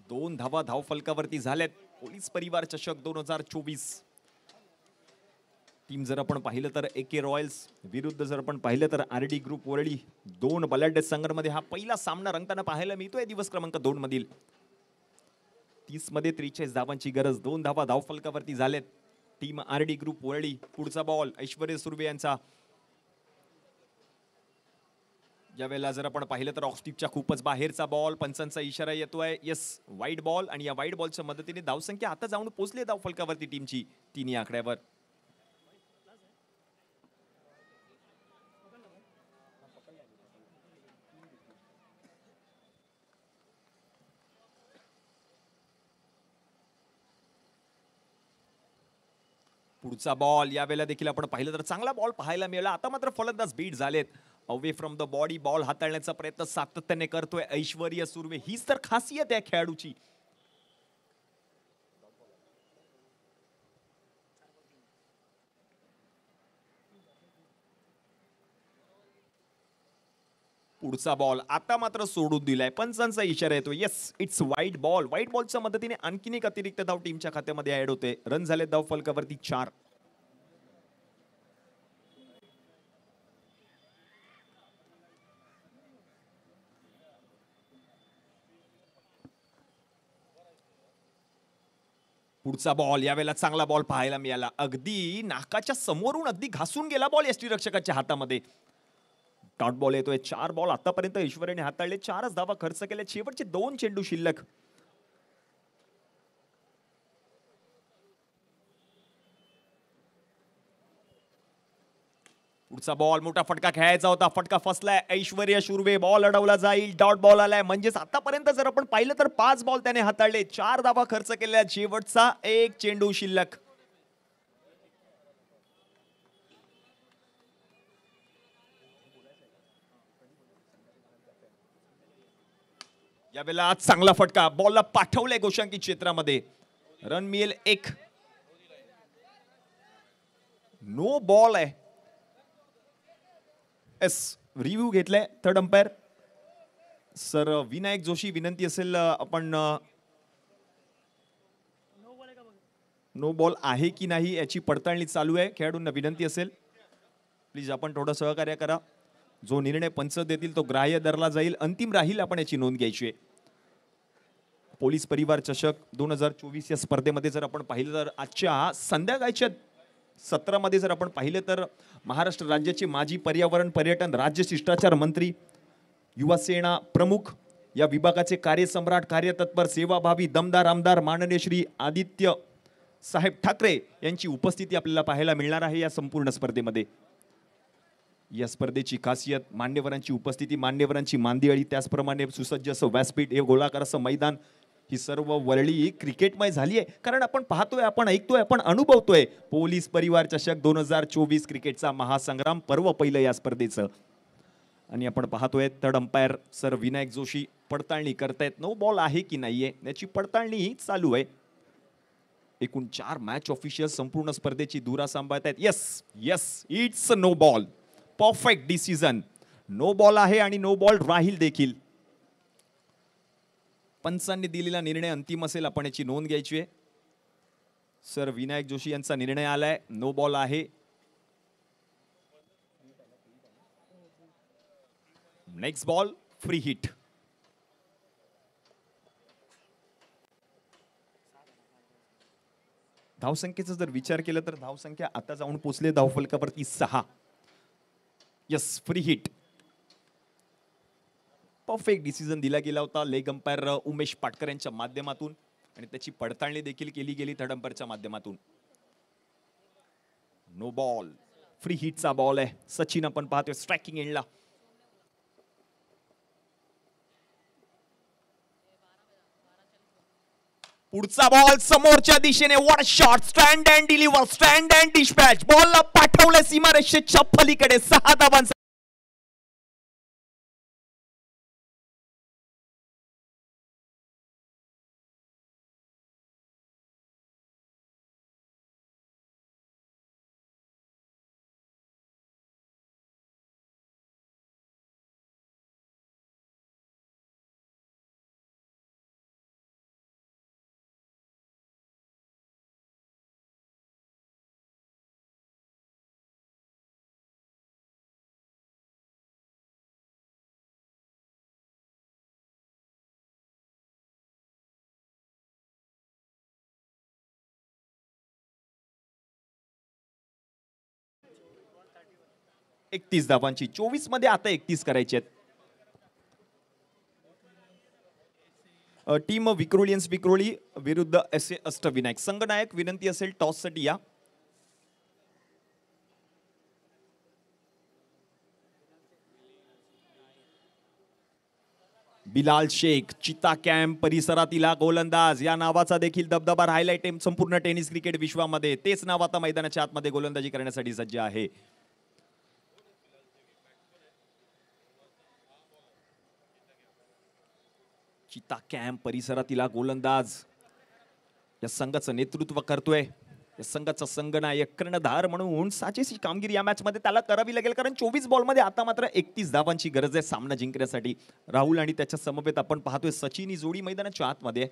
दोन धावा धाव फलकावरती झाल्यात. पोलीस परिवार चषक 2024 टीम जर आपण पाहिलं तर एके रॉयल्स विरुद्ध जर आपण पाहिलं तर आरडी ग्रुप वरळी. 2 बलाढ्य संघांमध्ये हा पहिला सामना रंगताना पाहायला मिळतोय दिवस क्रमांक 2 मधील. 30 मध्ये 43 धावांची गरज. 2 धावा धाव फलकावरती झालेत टीम आरडी ग्रुप वरळी. पुढचा बॉल ऐश्वर्य सुर्वे यांचा. यावेळेला जर आपण पाहिलं तर ऑफस्टिपच्या खूपच बाहेरचा बॉल. पंचांचा इशारा येतोय. यस वाईड बॉल आणि या वाईड बॉलच्या मदतीने धावसंख्या आता जाऊन पोहोचली धाव फलकावरती टीमची 3 या आकड्यावर. पुढचा बॉल यावेळेला देखील आपण पाहिलं तर चांगला बॉल पाहायला मिळाला. आता मात्र फलंदाज बीट झालेत. Away from the body ball हाताळण्याचा प्रयत्न सातत्याने करतोय ऐश्वर्य सुर्वे. हीच तर खासियत आहे खेळाडूची. पुढचा बॉल आता मात्र सोडून दिलाय. पंचांचा इशारा येतो. Yes it's wide ball. Wide बॉलच्या मदतीने आणखीन एक अतिरिक्त धाव टीमच्या खात्यामध्ये ऍड होते. रन झाले धाव फलकावरती 4. पुढचा बॉल यावेळेला चांगला बॉल पाहायला मिळाला. अगदी नाकाच्या समोरून अगदी घासून गेला बॉल यष्टीरक्षकाच्या हातामध्ये. डॉट बॉल येतोय. 4 बॉल आतापर्यंत ऐश्वर्याने हाताळले, 4च धावा खर्च केले. शेवटचे 2 चेंडू शिल्लक. पुढचा बॉल मोठा फटका खेळायचा होता, फटका फसलाय. ऐश्वर्या शुर्वे बॉल अडवला जाईल. डॉट बॉल आलाय. म्हणजेच आतापर्यंत जर आपण पाहिलं तर 5 बॉल त्याने हाताळले, 4 धावा खर्च केल्या. शेवटचा 1 चेंडू शिल्लक. यावेळेला चांगला फटका, बॉलला पाठवलंय गोशांकी क्षेत्रामध्ये. रन मिळेल 1. नो बॉल आहे. एस रिव्ह्यू घेतलाय third umpire. Sir Vinayak Joshi, विनंती असेल आपण नो बॉल आहे की नाही याची पडताळणी चालू आहे. खेळाडूंना विनंती असेल प्लीज आपण थोडं सहकार्य करा. जो निर्णय पंच देतील तो ग्राह्य धरला जाईल. अंतिम राहील आपण याची नोंद घ्यायची आहे. पोलीस परिवार चषक 2024 या स्पर्धेमध्ये जर आपण पाहिलं तर आजच्या संध्याकाळच्या सत्रामध्ये जर आपण पाहिलं तर महाराष्ट्र राज्याचे माजी पर्यावरण पर्यटन राज्य शिष्टाचार मंत्री, युवा सेना प्रमुख, या विभागाचे कार्यसम्राट, कार्यतत्पर, सेवाभावी, दमदार आमदार माननीय श्री आदित्य साहेब ठाकरे यांची उपस्थिती आपल्याला पाहायला मिळणार आहे या संपूर्ण स्पर्धेमध्ये. या स्पर्धेची खासियत मान्यवरांची उपस्थिती, मान्यवरांची मांदियाळी, त्याचप्रमाणे सुसज्ज असं व्यासपीठ, हे गोलाकार असं मैदान, ही सर्व वरळी क्रिकेटमय झाली आहे. कारण आपण पाहतोय, आपण ऐकतोय, आपण अनुभवतोय पोलीस परिवार चषक 2024 क्रिकेटचा महासंग्राम पर्व पहिलं या स्पर्धेचं. आणि आपण पाहतोय third umpire sir Vinayak Joshi पडताळणी करतायत. नो बॉल आहे की नाहीये याची पडताळणी चालू आहे. एकूण 4 मॅच ऑफिशियल संपूर्ण स्पर्धेची धुरा सांभाळतायत. Yes yes, it's no ball. Perfect decision. No ball आहे आणि नो बॉल राहील देखील. पंचांनी दिलेला निर्णय अंतिम असेल, आपण याची नोंद घ्यायची आहे. सर विनायक जोशी यांचा निर्णय आलाय, नो बॉल आहे. Next ball free hit. धावसंख्येचा जर विचार केला तर धावसंख्या आता जाऊन पोहोचले धावफलकावरती 6. Yes, free hit. Perfect decision दिला गेला होता लेग अंपायर उमेश पाटकर यांच्या माध्यमातून आणि त्याची पडताळणी देखील केली गेली थर्ड अंपायरच्या माध्यमातून. नो बॉल, फ्री हिटचा बॉल आहे. सचिन आपण पाहतोय स्ट्रायकिंग एंडला. पुढचा बॉल समोरच्या दिशेने. What shot. Stand and deliver, stand and dispatch. बॉलला पाठवलं सीमारेषेच्या पलीकडे. 6 धावांचा - 31 धावांची. 24 मध्ये आता 31 करायचे आहेत. टीम विक्रोलियन्स विक्रोळी विरुद्ध SA अष्टविनायक. संघनायक विनंती असेल टॉस साठी या. बिलाल शेख, चिता कॅम्प परिसरातील गोलंदाज, या नावाचा देखील दबदबा राहिलाय संपूर्ण टेनिस क्रिकेट विश्वामध्ये. तेच नाव आता मैदानाच्या आतमध्ये गोलंदाजी करण्यासाठी सज्ज आहे. चिता कॅम्प परिसरातील गोलंदाज या संघाचं नेतृत्व करतोय. या संघाचा संघनायक, कर्णधार म्हणून साजेशी कामगिरी या मॅच मध्ये त्याला करावी लागेल. कारण 24 बॉल मध्ये आता मात्र 31 धावांची गरज आहे सामना जिंकण्यासाठी. राहुल आणि त्याच्या समवेत आपण पाहतोय सचिन ही जोडी मैदानाच्या आतमध्ये.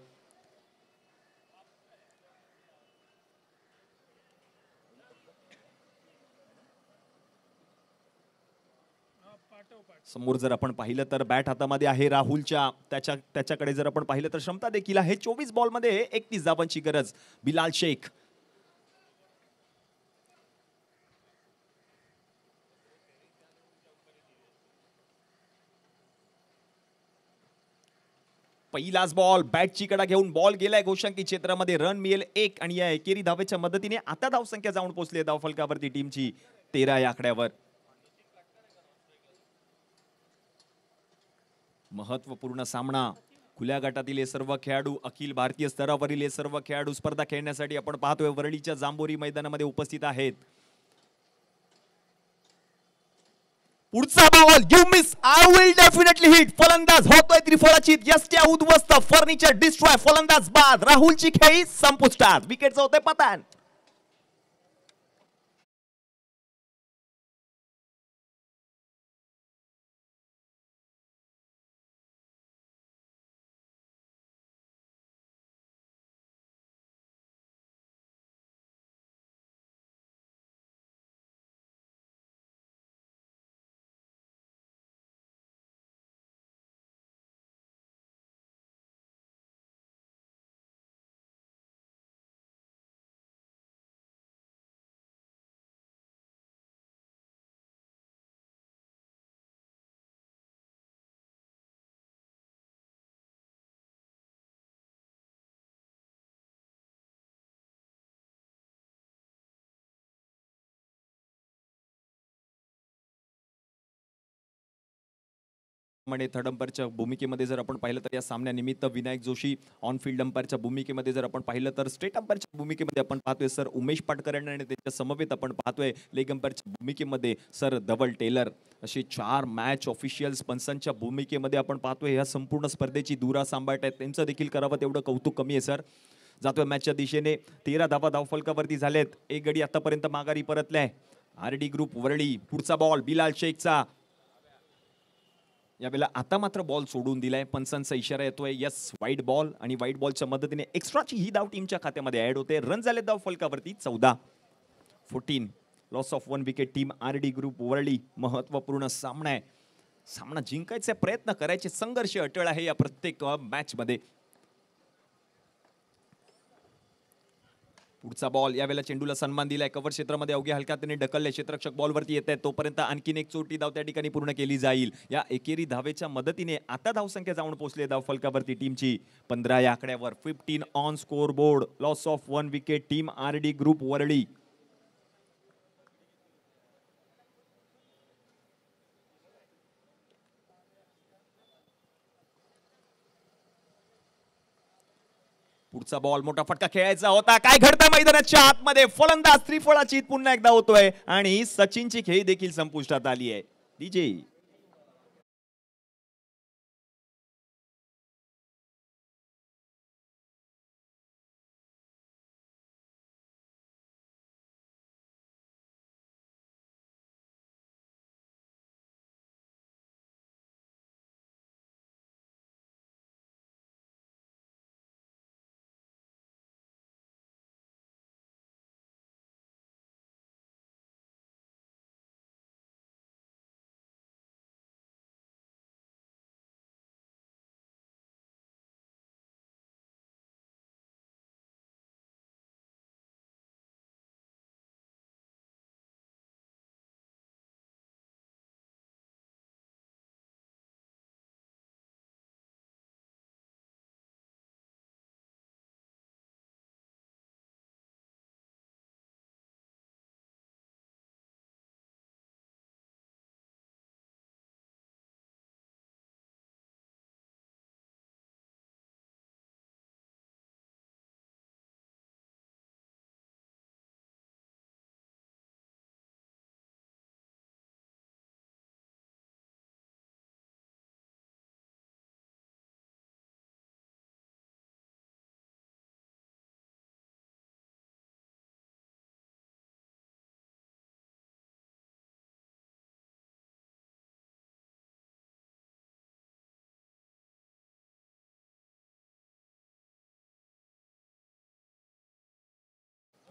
समोर जर आपण पाहिलं तर बॅट हातामध्ये आहे राहुलच्या. त्याच्याकडे जर आपण पाहिलं तर क्षमता देखील आहे. 24 बॉलमध्ये 31 धावांची गरज. बिलाल शेख पहिलाच बॉल, बॅटची कडा घेऊन बॉल गेलाय गोशांकी क्षेत्रामध्ये. रन मिळेल 1 आणि या एकेरी धावेच्या मदतीने आता धावसंख्या जाऊन पोहोचली धावफलकावरती टीमची 13 या आकड्यावर. महत्वपूर्ण सामना. खुल्या गटातील हे सर्व खेळाडू, अखिल भारतीय स्तरावरील हे सर्व खेळाडू स्पर्धा खेळण्यासाठी आपण पाहतोय वरळीच्या जांभोरी मैदानामध्ये उपस्थित आहेत. पुढचा ball, you miss, I will definitely hit. फलंदाज होतोय त्रिफळाची यष्ट्या उद्ध्वस्त, फर्निचर डिस्ट्रॉय. फलंदाज बाद, राहुलची खेळी संपुष्टात. विकेटचं होतंय पतन. थर्ड अंपायरच्या भूमिकेमध्ये जर आपण पाहिलं तर या सामन्यानिमित्त विनायक जोशी, ऑन फील्ड अंपायरच्या भूमिकेमध्ये जर आपण पाहिलं तर स्टेट अंपायरच्या भूमिकेमध्ये आपण पाहतोय सर उमेश पाटकर आणि त्याच्या समवेत आपण पाहतोय लेग अंपायरच्या भूमिकेमध्ये सर धवल टेलर. अशी 4 मॅच ऑफिशियल्स पंचांच्या भूमिकेमध्ये आपण पाहतोय. या संपूर्ण स्पर्धेची धुरा सांभाळत आहेत. त्यांचं देखील करावं तेवढं कौतुक कमी आहे सर. जातोय मॅचच्या दिशेने. 13 धावा धावफलकावरती झालेत. एक गडी आतापर्यंत माघारी परतलाय आरडी ग्रुप वरळी. पुढचा बॉल बिलाल शेखचा. यावेळेला आता मात्र बॉल सोडून दिलाय. पंचांचा इशारा येतोय यस वाईट बॉल. आणि वाईट बॉलच्या मदतीने एक्स्ट्राची ही धाव टीमच्या खात्यामध्ये ऍड होते. रन झाले धाव फलकावरती 14. Loss of 1 wicket team RD group Worli. महत्वपूर्ण सामना आहे. सामना जिंकायचे प्रयत्न करायचे, संघर्ष अटळ आहे या प्रत्येक मॅच मध्ये. पुढचा बॉल, यावेळेला चेंडूला सन्मान दिलाय. कव्हर क्षेत्रामध्ये अवघ्या हलक्याने ढकलले. क्षेत्ररक्षक बॉलवरती येत आहे. तोपर्यंत आणखीन एक चोटी धाव त्या ठिकाणी पूर्ण केली जाईल. या एकेरी धावेच्या मदतीने आता धावसंख्या जाऊन पोहोचली धाव फलकावरती टीमची 15 या आकड्यावर. 15 on score board. Loss of 1 wicket team RD group Worli. पुढचा बॉल, मोठा फटका खेळायचा होता. काय घडतं मैदानाच्या आतमध्ये. फलंदाज त्रिफळाची पुन्हा एकदा होतोय आणि सचिनची खेळी देखील संपुष्टात आली आहे. डीजे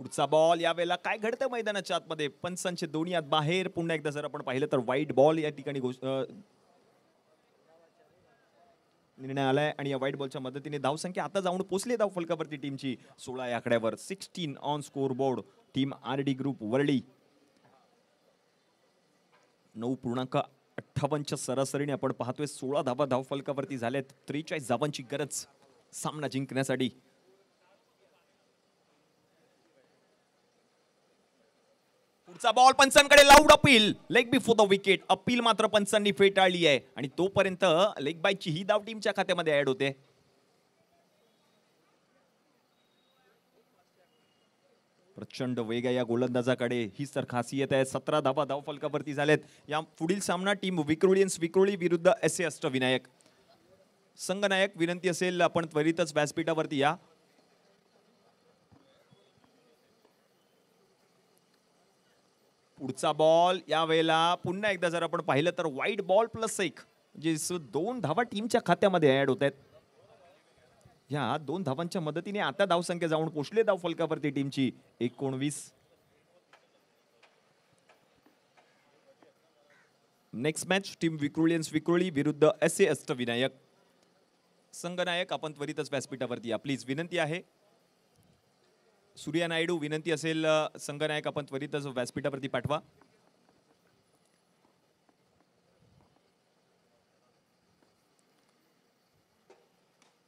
पुढचा बॉल यावेळेला काय घडतं मैदानाच्या आतमध्ये पंचांचे दोन्ही आत बाहेर पुन्हा एकदा जर आपण पाहिलं तर वाईट बॉल या ठिकाणी निर्णय आलाय आणि या व्हाईट बॉलच्या मदतीने धावसंख्या आता जाऊन पोहोचली धाव फलकावरती टीमची 16 या आकड्यावर 16 on score board team RD group Worli 9.58च्या सरासरीने आपण पाहतोय 16 धावा धाव फलकावरती झाल्यात 43 धावांची गरज सामना जिंकण्यासाठी पुढचा बॉल पंचांकडे loud appeal leg before the wicket appeal मात्र पंचांनी फेटाळली आहे आणि तोपर्यंत लेग बायची ही धाव टीमच्या खात्यामध्ये ऍड होते प्रचंड वेग आहे या गोलंदाजाकडे हीच तर खासियत आहे 17 धावा धाव फलकावरती झालेत या पुढील सामना टीम विक्रोळी विरुद्ध एस अष्टविनायक संघनायक विनंती असेल आपण त्वरितच व्यासपीठावरती या पुढचा बॉल यावेळेला पुन्हा एकदा जर आपण पाहिलं तर वाईट बॉल प्लस 1 जे 2 धावा टीमच्या खात्यामध्ये ऍड होत आहेत या 2 धावांच्या मदतीने आता धावसंख्या जाऊन पोहोचले धाव फलकावरती टीमची 19 नेक्स्ट मॅच टीम विक्रोळी विरुद्ध एस अष्टविनायक संघनायक आपण त्वरितच व्यासपीठावरती या प्लीज विनंती आहे सूर्या नायडू विनंती असेल संघनायक आपण त्वरितच व्यासपीठावरती पाठवा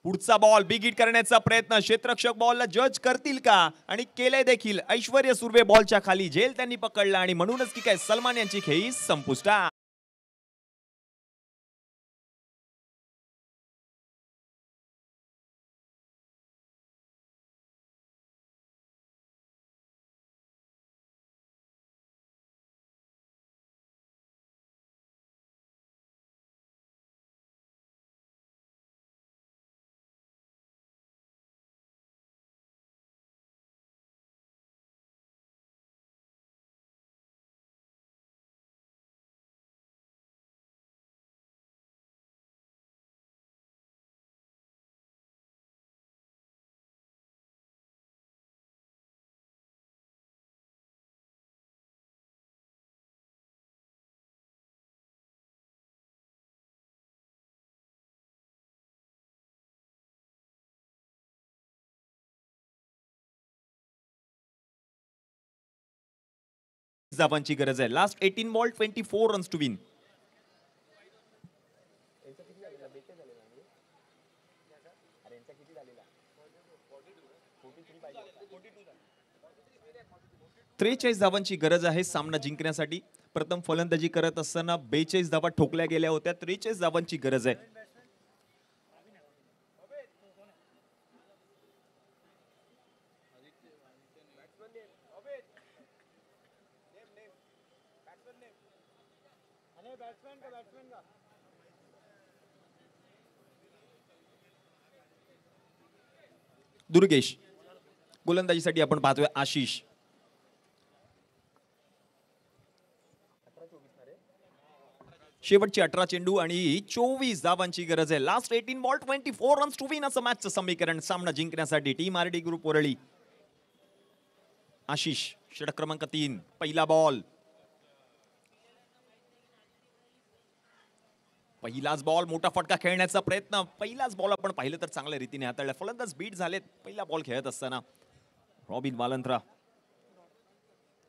पुढचा बॉल बिग हिट करण्याचा प्रयत्न क्षेत्ररक्षक बॉलला जज करतील का आणि केले देखील ऐश्वर्य सुर्वे बॉलच्या खाली झेल त्यांनी पकडला आणि म्हणूनच की काय सलमान यांची खेळी संपुष्टात धावांची गरज आहे last 18 ball 24 runs to win त्रेचाळीस धावांची गरज आहे सामना जिंकण्यासाठी प्रथम फलंदाजी करत असताना 42 धावा ठोकल्या गेल्या होत्या 43 धावांची गरज आहे दुर्गेश गोलंदाजीसाठी आपण पाहतोय आशिष शेवटची 18 चेंडू आणि 24 धावांची गरज आहे last 18 ball 24 runs to win असं मॅचचं समीकरण सामना जिंकण्यासाठी team RD group Worli Ashish षटक क्रमांक 3 पहिला बॉल पहिलाच बॉल मोठा फटका खेळण्याचा प्रयत्न पहिलाच बॉल आपण पाहिलं तर चांगल्या रीतीने हाताळला फलंदाज बीट झालेत पहिला बॉल खेळत असताना रॉबिन वालंत्रा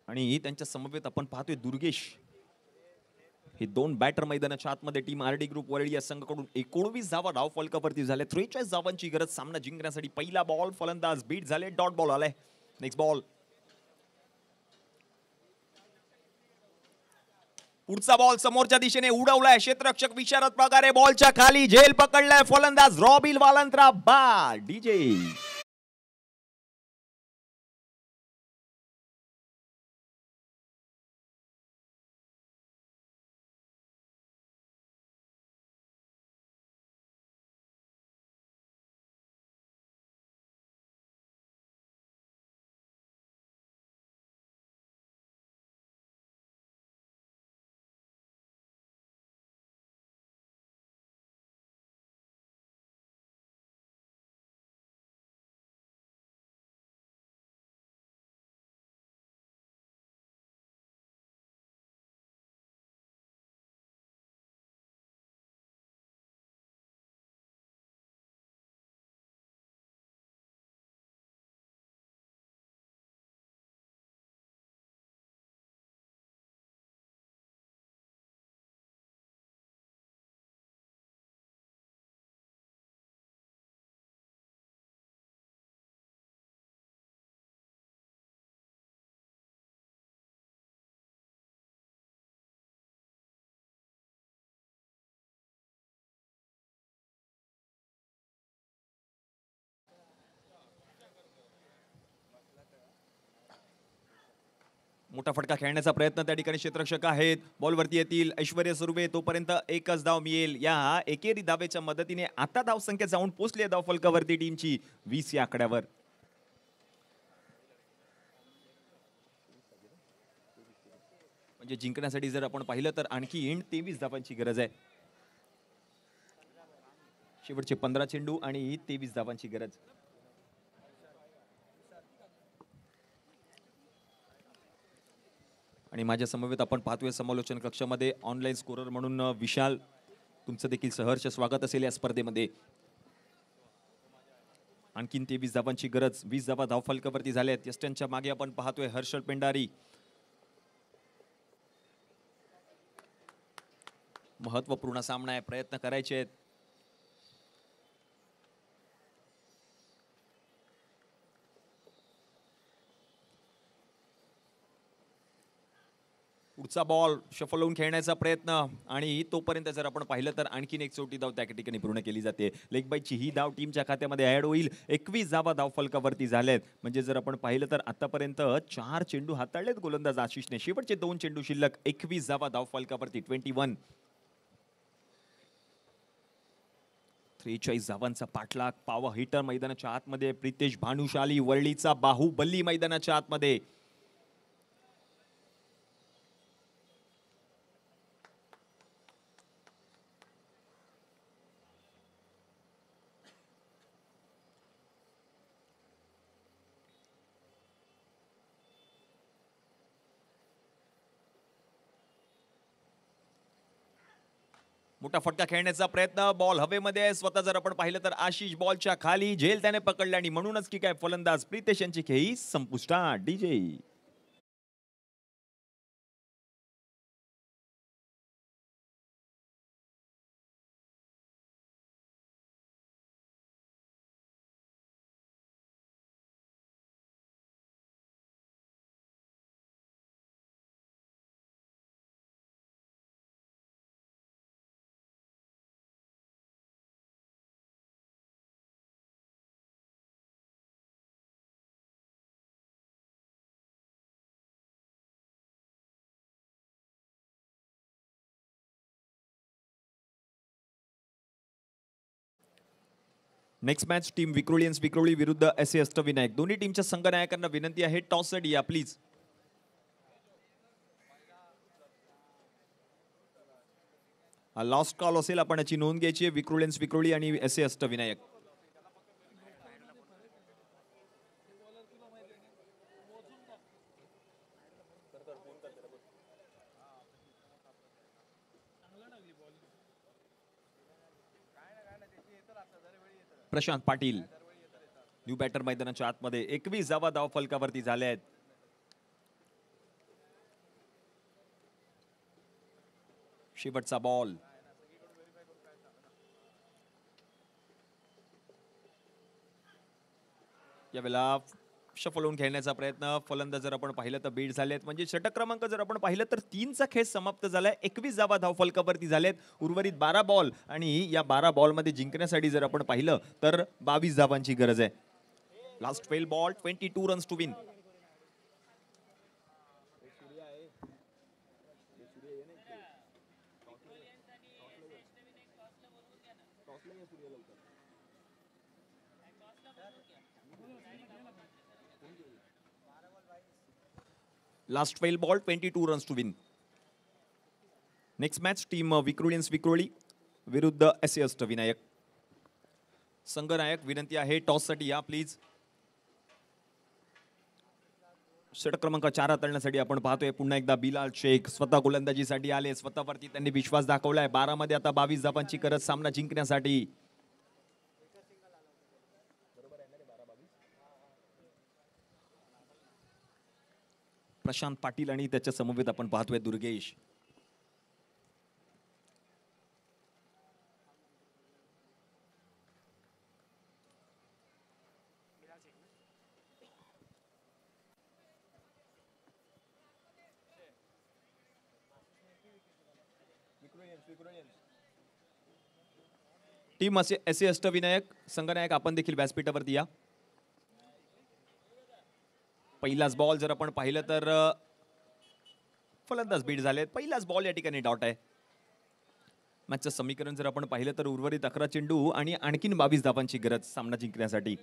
आणि त्यांच्या समवेत आपण पाहतोय दुर्गेश हे 2 बॅटर मैदानाच्या आतमध्ये टीम आरडी ग्रुप वरळी या संघाकडून 19 धावा धाव फलकावरती झाले 43 धावांची गरज सामना जिंकण्यासाठी पहिला बॉल फलंदाज बीट झाले डॉट बॉल आलाय नेक्स्ट बॉल पुढचा बॉल समोरच्या दिशेने उडवलाय क्षेत्ररक्षक विशारद प्रकारे बॉलच्या खाली झेल पकडलाय फलंदाज रॉबिन वालंत्रा बा डीजे मोठा फटका खेळण्याचा प्रयत्न त्या ठिकाणी क्षेत्ररक्षक आहेत. बॉलवरती येतील ऐश्वर्या सुर्वे, तोपर्यंत एकच धाव मिळेल. या एकेरी धावेच्या मदतीने आता धावसंख्या जाऊन पोहोचली आहे धावफलकावरती टीमची 20 या आकड्यावर. म्हणजे जिंकण्यासाठी जर आपण पाहिलं तर आणखी 23 धावांची गरज आहे. शेवटचे 15 चेंडू आणि 23 धावांची गरज. आणि माझ्या समवेत आपण पाहतोय समालोचन कक्षामध्ये ऑनलाईन स्कोरर म्हणून विशाल, तुमचं देखील सहर्ष स्वागत असेल या स्पर्धेमध्ये. आणखीन 23 धावांची गरज. 20 धावा धावफलकावरती झाल्यात. यस्टनच्या मागे आपण पाहतोय हर्षल पेंडारी. महत्वपूर्ण सामना आहे, प्रयत्न करायचे आहेत. पुढचा बॉल शफल होऊन खेळण्याचा प्रयत्न आणि तोपर्यंत जर आपण पाहिलं तर आणखीन एक चौटी धाव त्या ठिकाणी पूर्ण केली जाते. लेग बायची ही धाव टीमच्या खात्यामध्ये ऍड होईल. 21 धावा धावफलकावरती झाल्यात. म्हणजे जर आपण पाहिलं तर आतापर्यंत 4 चेंडू हाताळलेत गोलंदाज आशिषने. शेवटचे 2 चेंडू शिल्लक. 21 धावा धावफलकावरती. 21. 43 धावांचा पाठलाग. पॉवर हिटर मैदानाच्या आतमध्ये. प्रितेश भानुशाली, वरळीचा बाहुबली मैदानाच्या आतमध्ये. मोठा फटका खेळण्याचा प्रयत्न. बॉल हवेमध्ये. स्वतः जर आपण पाहिलं तर आशिष बॉलच्या खाली. झेल त्याने पकडले आणि म्हणूनच की काय फलंदाज प्रितेश यांची खेळी संपुष्टात. DJ next match team Vikrolians Vikhroli विरुद्ध एस अष्टविनायक. दोन्ही टीमच्या संघनायकांना विनंती आहे टॉस साठी या प्लीज. लास्ट कॉल असेल, आपण याची नोंद घ्यायची आहे. विक्रोलियन्स विक्रोळी आणि S Ashtavinayak. Prashant Patil new batter मैदानाच्या आतमध्ये. 21 धावा धावफलकावरती झाल्या आहेत. शेवटचा बॉल. यावेळेला शफल होऊन खेळण्याचा प्रयत्न. फलंदाज जर आपण पाहिलं तर बीट झालेत. म्हणजे षटक क्रमांक जर आपण पाहिलं तर 3चा खेळ समाप्त झालाय. 21 धावा धावफलकावरती झालेत. उर्वरित 12 बॉल आणि या 12 बॉल मध्ये जिंकण्यासाठी जर आपण पाहिलं तर 22 धावांची गरज आहे. Last fair ball. 22 runs to win. Last fair ball. 22 runs to win. Next match team Vikrolians Vikhroli विरुद्ध एस अष्टविनायक. संघनायक विनंती आहे टॉस साठी या प्लीज. षटक क्रमांक 4 हाताळण्यासाठी आपण पाहतोय पुन्हा एकदा बिलाल शेख स्वतः गोलंदाजीसाठी आले. स्वतःवरती त्यांनी विश्वास दाखवलाय. 12 मध्ये आता 22 धावांची गरज सामना जिंकण्यासाठी. प्रशांत पाटील आणि त्याच्या समवेत आपण पाहतोय दुर्गेश. टीम एस अष्टविनायक संघनायक आपण देखील व्यासपीठावरती या. पहिलाच बॉल जर आपण पाहिलं तर फलंदाज बीट झालेत. पहिलाच बॉल या ठिकाणी डॉट आहे. मॅचचं समीकरण जर आपण पाहिलं तर उर्वरित 11 चेंडू आणि आणखीन 22 धावांची गरज सामना जिंकण्यासाठी.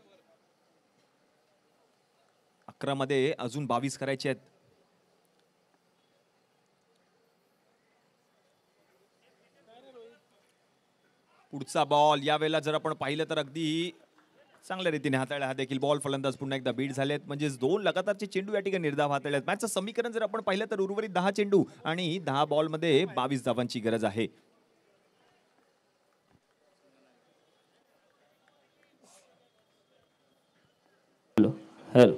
11 मध्ये अजून 22 करायचे आहेत. पुढचा बॉल यावेळेला जर आपण पाहिलं तर अगदी चांगल्या रीतीने हाताळला. हा देखील बॉल फलंदाज पुन्हा एकदा बीट झालेत. म्हणजे 2 लगातारचे चेंडू या ठिकाणी निर्धाव हाताळलेत. मॅचचं समीकरण जर आपण पाहिलं तर उर्वरित 10 चेंडू आणि 10 बॉल मध्ये 22 धावांची गरज आहे. हॅलो.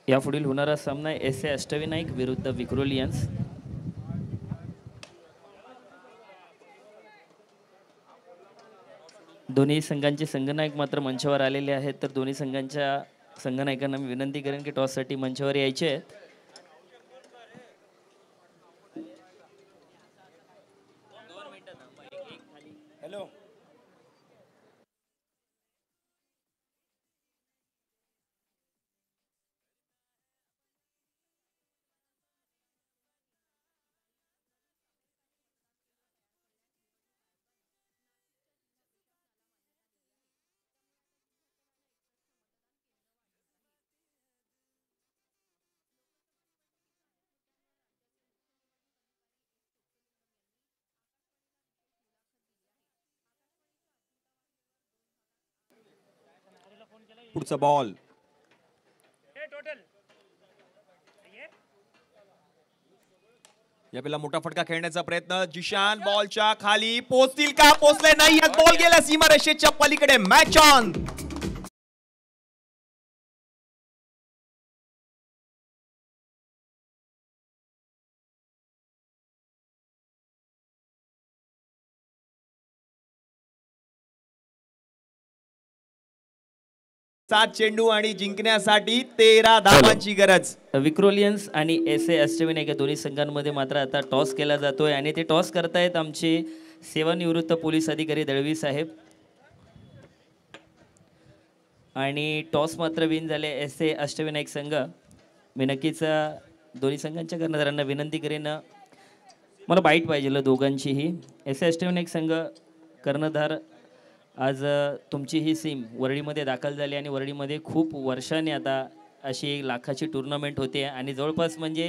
यापुढील होणारा सामना एस.ए. अष्टविनायक विरुद्ध विक्रोलियन्स. दोन्ही संघांचे संघनायक मात्र मंचावर आलेले आहेत. तर दोन्ही संघांच्या संघनायकांना मी विनंती करेन की टॉससाठी मंचावर यायचे आहेत. हॅलो. पुढचा बॉल यावेळेला मोठा फटका खेळण्याचा प्रयत्न. जिशान बॉलच्या खाली पोहोचतील का? पोहोचले नाही. बॉल गेला सीमारेषेच्या पलीकडे. Match on. सात चेंडू आणि जिंकण्यासाठी 13 धावांची गरज. विक्रोलियन्स आणि एस.ए. अष्टविनायक या दोन्ही संघांमध्ये मात्र आता टॉस केला जातोय आणि ते टॉस करतायत आमचे सेवानिवृत्त पोलीस अधिकारी दळवी साहेब. आणि टॉस मात्र विन झाले एस.ए. अष्टविनायक संघ. मी नक्कीच दोन्ही संघांच्या कर्णधारांना विनंती करेन, मला बाईट पाहिजे दोघांचीही. एस.ए. अष्टविनायक संघ कर्णधार, आज तुमची ही सीम वरळीमध्ये दाखल झाली आणि वरळीमध्ये खूप वर्षांनी आता अशी एक लाखाची टुर्नामेंट होते आणि जवळपास म्हणजे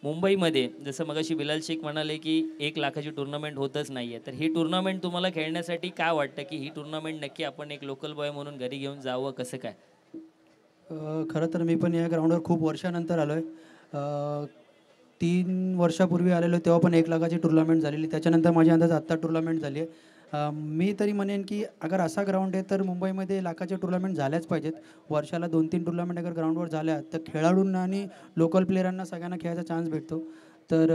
मुंबईमध्ये जसं मगाशी बिलाल शेख म्हणाले की 1 लाखाची टुर्नामेंट होतच नाही आहे. तर ही टुर्नामेंट तुम्हाला खेळण्यासाठी काय वाटतं की ही टुर्नामेंट नक्की आपण एक लोकल बॉय म्हणून घरी घेऊन जावं, कसं काय? खरं तर मी पण या ग्राउंडवर खूप वर्षानंतर आलो आहे. 3 वर्षापूर्वी आलेलो तेव्हा पण 1 लाखाची टुर्नामेंट झालेली. त्याच्यानंतर माझी अंदाज आत्ता टुर्नामेंट झाली आहे. मी तरी म्हणेन की अगर असा ग्राउंड आहे तर मुंबईमध्ये लाखाच्या टुर्नामेंट झाल्याच पाहिजेत. वर्षाला 2-3 टुर्नामेंट अगर ग्राउंडवर झाल्या तर खेळाडूंना आणि लोकल प्लेयरांना सगळ्यांना खेळायचा चान्स भेटतो. तर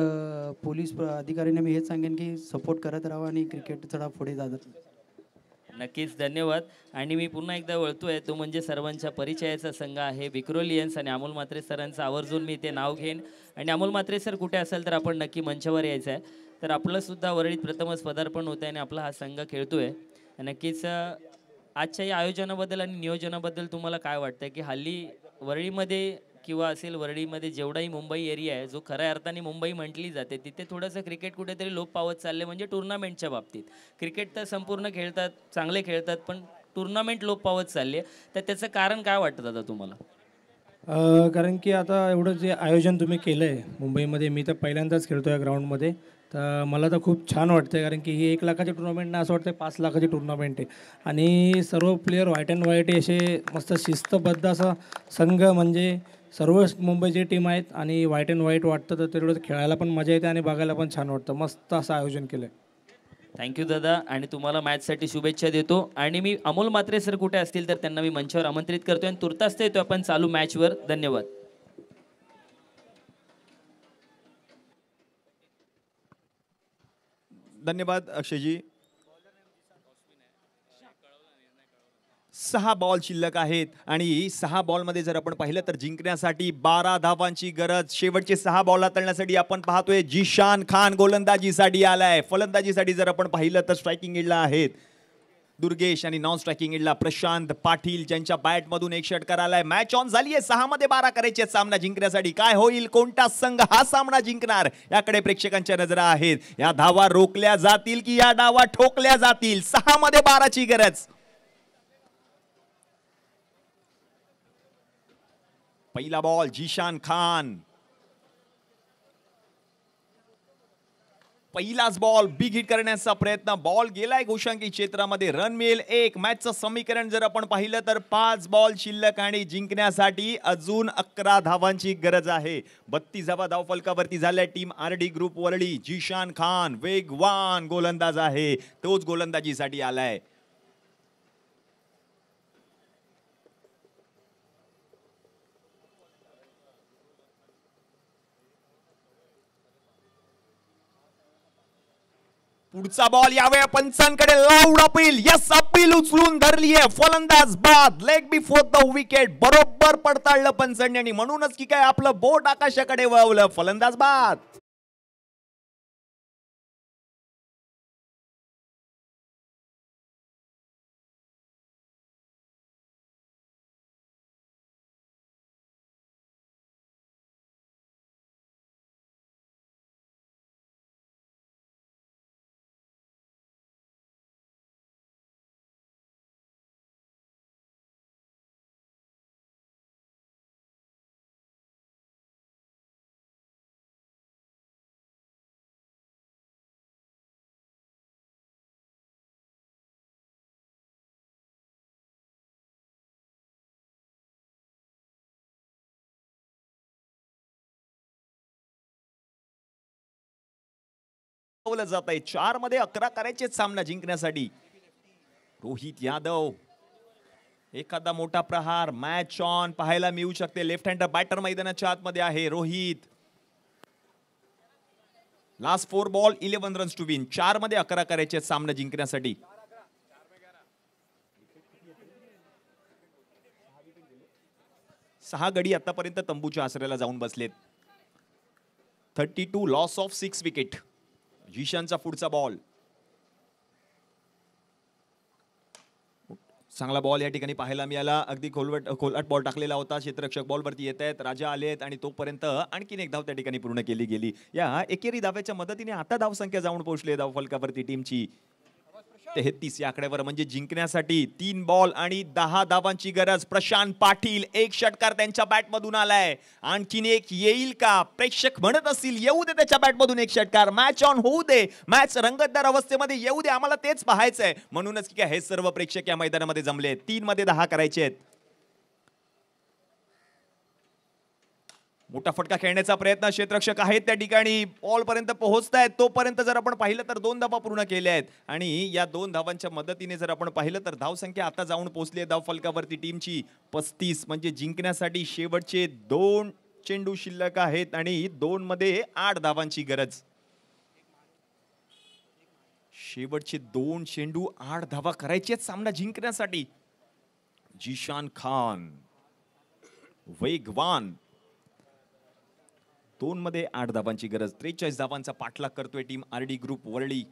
पोलीस अधिकाऱ्यांनी मी हेच सांगेन की सपोर्ट करत राहावं आणि क्रिकेट थोडा पुढे जात. नक्कीच, धन्यवाद. आणि मी पुन्हा एकदा वळतोय, तो म्हणजे सर्वांच्या परिचयाचा संघ आहे विक्रोलियन्स आणि अमोल म्हात्रे सरांचं आवर्जून मी ते नाव घेईन. आणि अमोल म्हात्रे सर कुठे असेल तर आपण नक्की मंचावर यायचं आहे. तर आपलंसुद्धा वरळीत प्रथमच पदार्पण होतं आहे आणि आपला हा संघ खेळतोय. नक्कीच आजच्या या आयोजनाबद्दल आणि नियोजनाबद्दल तुम्हाला काय वाटतं की हल्ली वरळीमध्ये किंवा असेल वरळीमध्ये जेवढाही मुंबई एरिया आहे जो खऱ्या अर्थाने मुंबई म्हटली जाते, तिथे थोडंसं क्रिकेट कुठेतरी लोप पावत चालले. म्हणजे टुर्नामेंटच्या बाबतीत क्रिकेट तर संपूर्ण खेळतात, चांगले खेळतात, पण टुर्नामेंट लोप पावत चालले. तर त्याचं कारण काय वाटतं दादा तुम्हाला? कारण की आता एवढं जे आयोजन तुम्ही केलं आहे मुंबईमध्ये, मी तर पहिल्यांदाच खेळतो या ग्राउंडमध्ये. तर मला तर खूप छान वाटतं आहे, कारण की ही 1 लाखाची टुर्नामेंट ना, असं वाटतं 5 लाखाची टुर्नामेंट आहे. आणि सर्व प्लेयर व्हाईट अँड व्हाईट असे मस्त शिस्तबद्ध असा संघ, म्हणजे सर्व मुंबईची टीम आहेत आणि व्हाईट अँड व्हाईट वाटतं. तर तेवढं खेळायला पण मजा येते आणि बघायला पण छान वाटतं. मस्त असं आयोजन केलं आहे. थँक्यू दादा, आणि तुम्हाला मॅचसाठी शुभेच्छा देतो. आणि मी अमोल म्हात्रे सर कुठे असतील तर त्यांना मी मंचावर आमंत्रित करतो आणि तुर्तास येतो आपण चालू मॅचवर. धन्यवाद. धन्यवाद अक्षयजी. 6 बॉल शिल्लक आहेत आणि 6 बॉलमध्ये जर आपण पाहिलं तर जिंकण्यासाठी 12 धावांची गरज. शेवटचे 6 बॉल हाताळण्यासाठी आपण पाहतोय जिशान खान गोलंदाजीसाठी आलाय. फलंदाजीसाठी जर आपण पाहिलं तर स्ट्रायकिंग एंडला आहेत. दुर्गेश आणि नॉन स्ट्रायकिंग एंडला प्रशांत पाटील ज्यांच्या बॅट मधून एक षटकार आलाय. मॅच ऑन झालीये. 6 मध्ये 12 करायचे सामना जिंकण्यासाठी. काय होईल, कोणता संघ हा सामना जिंकणार याकडे प्रेक्षकांच्या नजरा आहेत. या धावा रोखल्या जातील की या डावा ठोकल्या जातील. 6 मध्ये 12ची गरज. पहिला बॉल जिशान खान. पहिलाच बॉल बिग हिट करण्याचा प्रयत्न. बॉल गेलाय गोशांकी क्षेत्रामध्ये. रन मिळेल 1. मॅचचं समीकरण जर आपण पाहिलं तर 5 बॉल शिल्लक आणि जिंकण्यासाठी अजून 11 धावांची गरज आहे. 32 धावफलकावरती झाल्या team RD group Worli. Zeeshan Khan वेगवान गोलंदाज आहे, तोच गोलंदाजीसाठी आलाय. पुढचा बॉल यावेळी पंचांकडे. Loud appeal. यस, अपील उचलून धरलीये. फलंदाज बाद. Leg before the wicket. बरोबर पडताळलं पंचांनी आणि म्हणूनच की काय आपलं बोट आकाशाकडे वळवलं. फलंदाज बाद. जात आहे. 4 मध्ये 11 करायचे सामना जिंकण्यासाठी. रोहित यादव एखादा मोठा प्रहार. मॅच ऑन पाहायला मिळू शकते. लेफ्ट हँडर बॅटर मैदानाच्या आतमध्ये आहे Rohit. Last 4 ball 11 runs to win. 4 मध्ये 11 करायचे सामना जिंकण्यासाठी. 6 गडी आतापर्यंत तंबूच्या आसऱ्याला जाऊन बसलेत. 32 लॉस ऑफ 6 विकेट. जिशानचा पुढचा बॉल. चांगला बॉल या ठिकाणी पाहायला मिळाला. अगदी खोलट बॉल टाकलेला होता. क्षेत्ररक्षक बॉल वरती येत आहेत. राजा आलेत आणि तोपर्यंत आणखीन एक धाव त्या ठिकाणी पूर्ण केली गेली. या एकेरी धाव्याच्या मदतीने आता धावसंख्या जाऊन पोहोचली धाव फलकावरती टीमची 33 या आकड्यावर. म्हणजे जिंकण्यासाठी 3 बॉल आणि 10 धावांची गरज. प्रशांत पाटील एक षटकार त्यांच्या बॅट मधून आलाय. आणखीन एक येईल का? प्रेक्षक म्हणत असतील येऊ दे त्याच्या बॅट मधून एक षटकार. मॅच ऑन होऊ दे. मॅच रंगतदार अवस्थेमध्ये येऊ दे. आम्हाला तेच पाहायचंय. म्हणूनच की काय हे सर्व प्रेक्षक या मैदानामध्ये जमले. 3 मध्ये 10 करायचे आहेत. मोठा फटका खेळण्याचा प्रयत्न. क्षेत्ररक्षक आहेत त्या ठिकाणी. बॉल पर्यंत पोहोचतायत. तोपर्यंत जर आपण पाहिलं तर 2 धावा पूर्ण केल्या आहेत आणि या 2 धावांच्या मदतीने जर आपण पाहिलं तर धावसंख्या आता जाऊन पोहोचली आहे धाव फलकावरती टीमची 35. म्हणजे जिंकण्यासाठी शेवटचे 2 चेंडू शिल्लक आहेत आणि 2 मध्ये 8 धावांची गरज. शेवटचे 2 चेंडू 8 धावा करायचे सामना जिंकण्यासाठी. जिशान खान वेगवान. 2 मध्ये 8 धावांची गरज. 43 धावांचा पाठलाग करतोय team RD group Worli.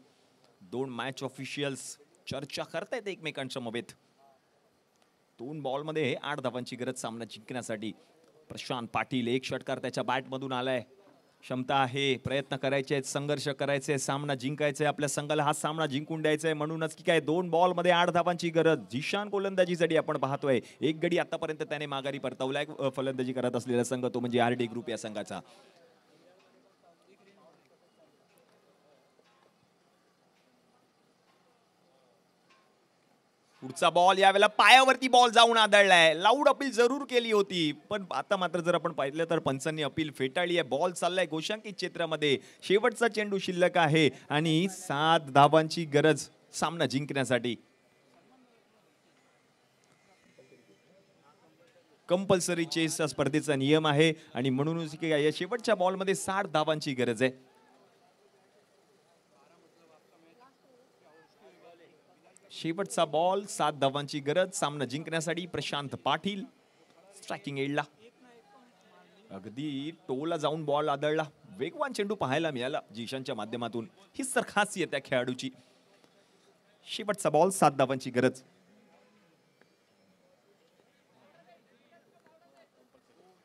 2 match officials चर्चा करतायत एकमेकांच्या मवेत. 2 बॉल मध्ये 8 धावांची गरज सामना जिंकण्यासाठी. प्रशांत पाटील एक षटकार त्याच्या बॅट मधून आलाय. क्षमता आहे. प्रयत्न करायचे आहेत. संघर्ष करायचे. सामना जिंकायचा आहे. आपल्या संघाला हा सामना जिंकून द्यायचा आहे. म्हणूनच की काय 2 बॉल मध्ये 8 धावांची गरज. जिशान गोलंदाजीसाठी आपण पाहतोय. एक गडी आतापर्यंत त्याने माघारी परतवलाय. फलंदाजी करत असलेला संघ तो म्हणजे RD ग्रुप या संघाचा. पुढचा बॉल यावेळेला पायावरती बॉल जाऊन आदळलाय. लाऊड अपील जरूर केली होती पण आता मात्र जर आपण पाहिलं तर पंचांनी अपील फेटाळली आहे. बॉल चाललाय गोशांकित क्षेत्रामध्ये. शेवटचा चेंडू शिल्लक आहे आणि 7 धावांची गरज सामना जिंकण्यासाठी. कंपल्सरी चेस स्पर्धेचा नियम आहे आणि म्हणूनच या शेवटच्या बॉलमध्ये 60 धावांची गरज आहे. शेवटचा बॉल 7 धावांची गरज सामना जिंकण्यासाठी. प्रशांत पाटील स्ट्रायकिंग एंडला. अगदी टोला जाऊन बॉल आदळला. वेगवान चेंडू पाहायला मिळाला जिशानच्या माध्यमातून. हीच तर खासियत त्या खेळाडूची. शेवटचा बॉल 7 धावांची गरज.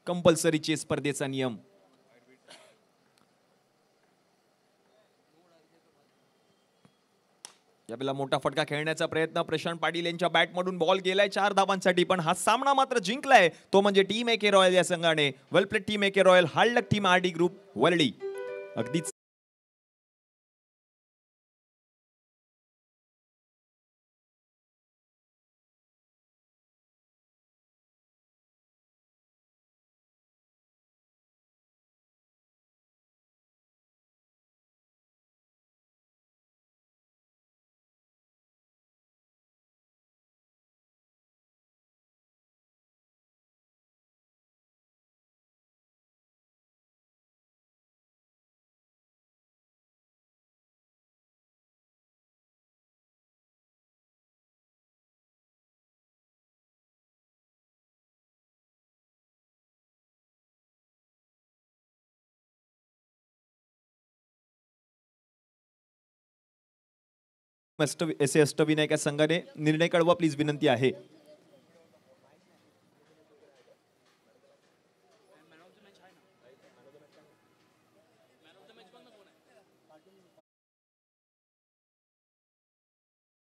कंपल्सरीचे स्पर्धेचा नियम. यावेळेला मोठा फटका खेळण्याचा प्रयत्न प्रशांत पाटील यांच्या बॅटमधून बॉल गेलाय 4 धावांसाठी, पण हा सामना मात्र जिंकलाय तो म्हणजे टीम AK रॉयल या संघाने. Well played team AK royal. Hard luck team RD group Worli. अगदीच अष्टविनायक या संघाने निर्णय कळवा प्लीज, विनंती आहे.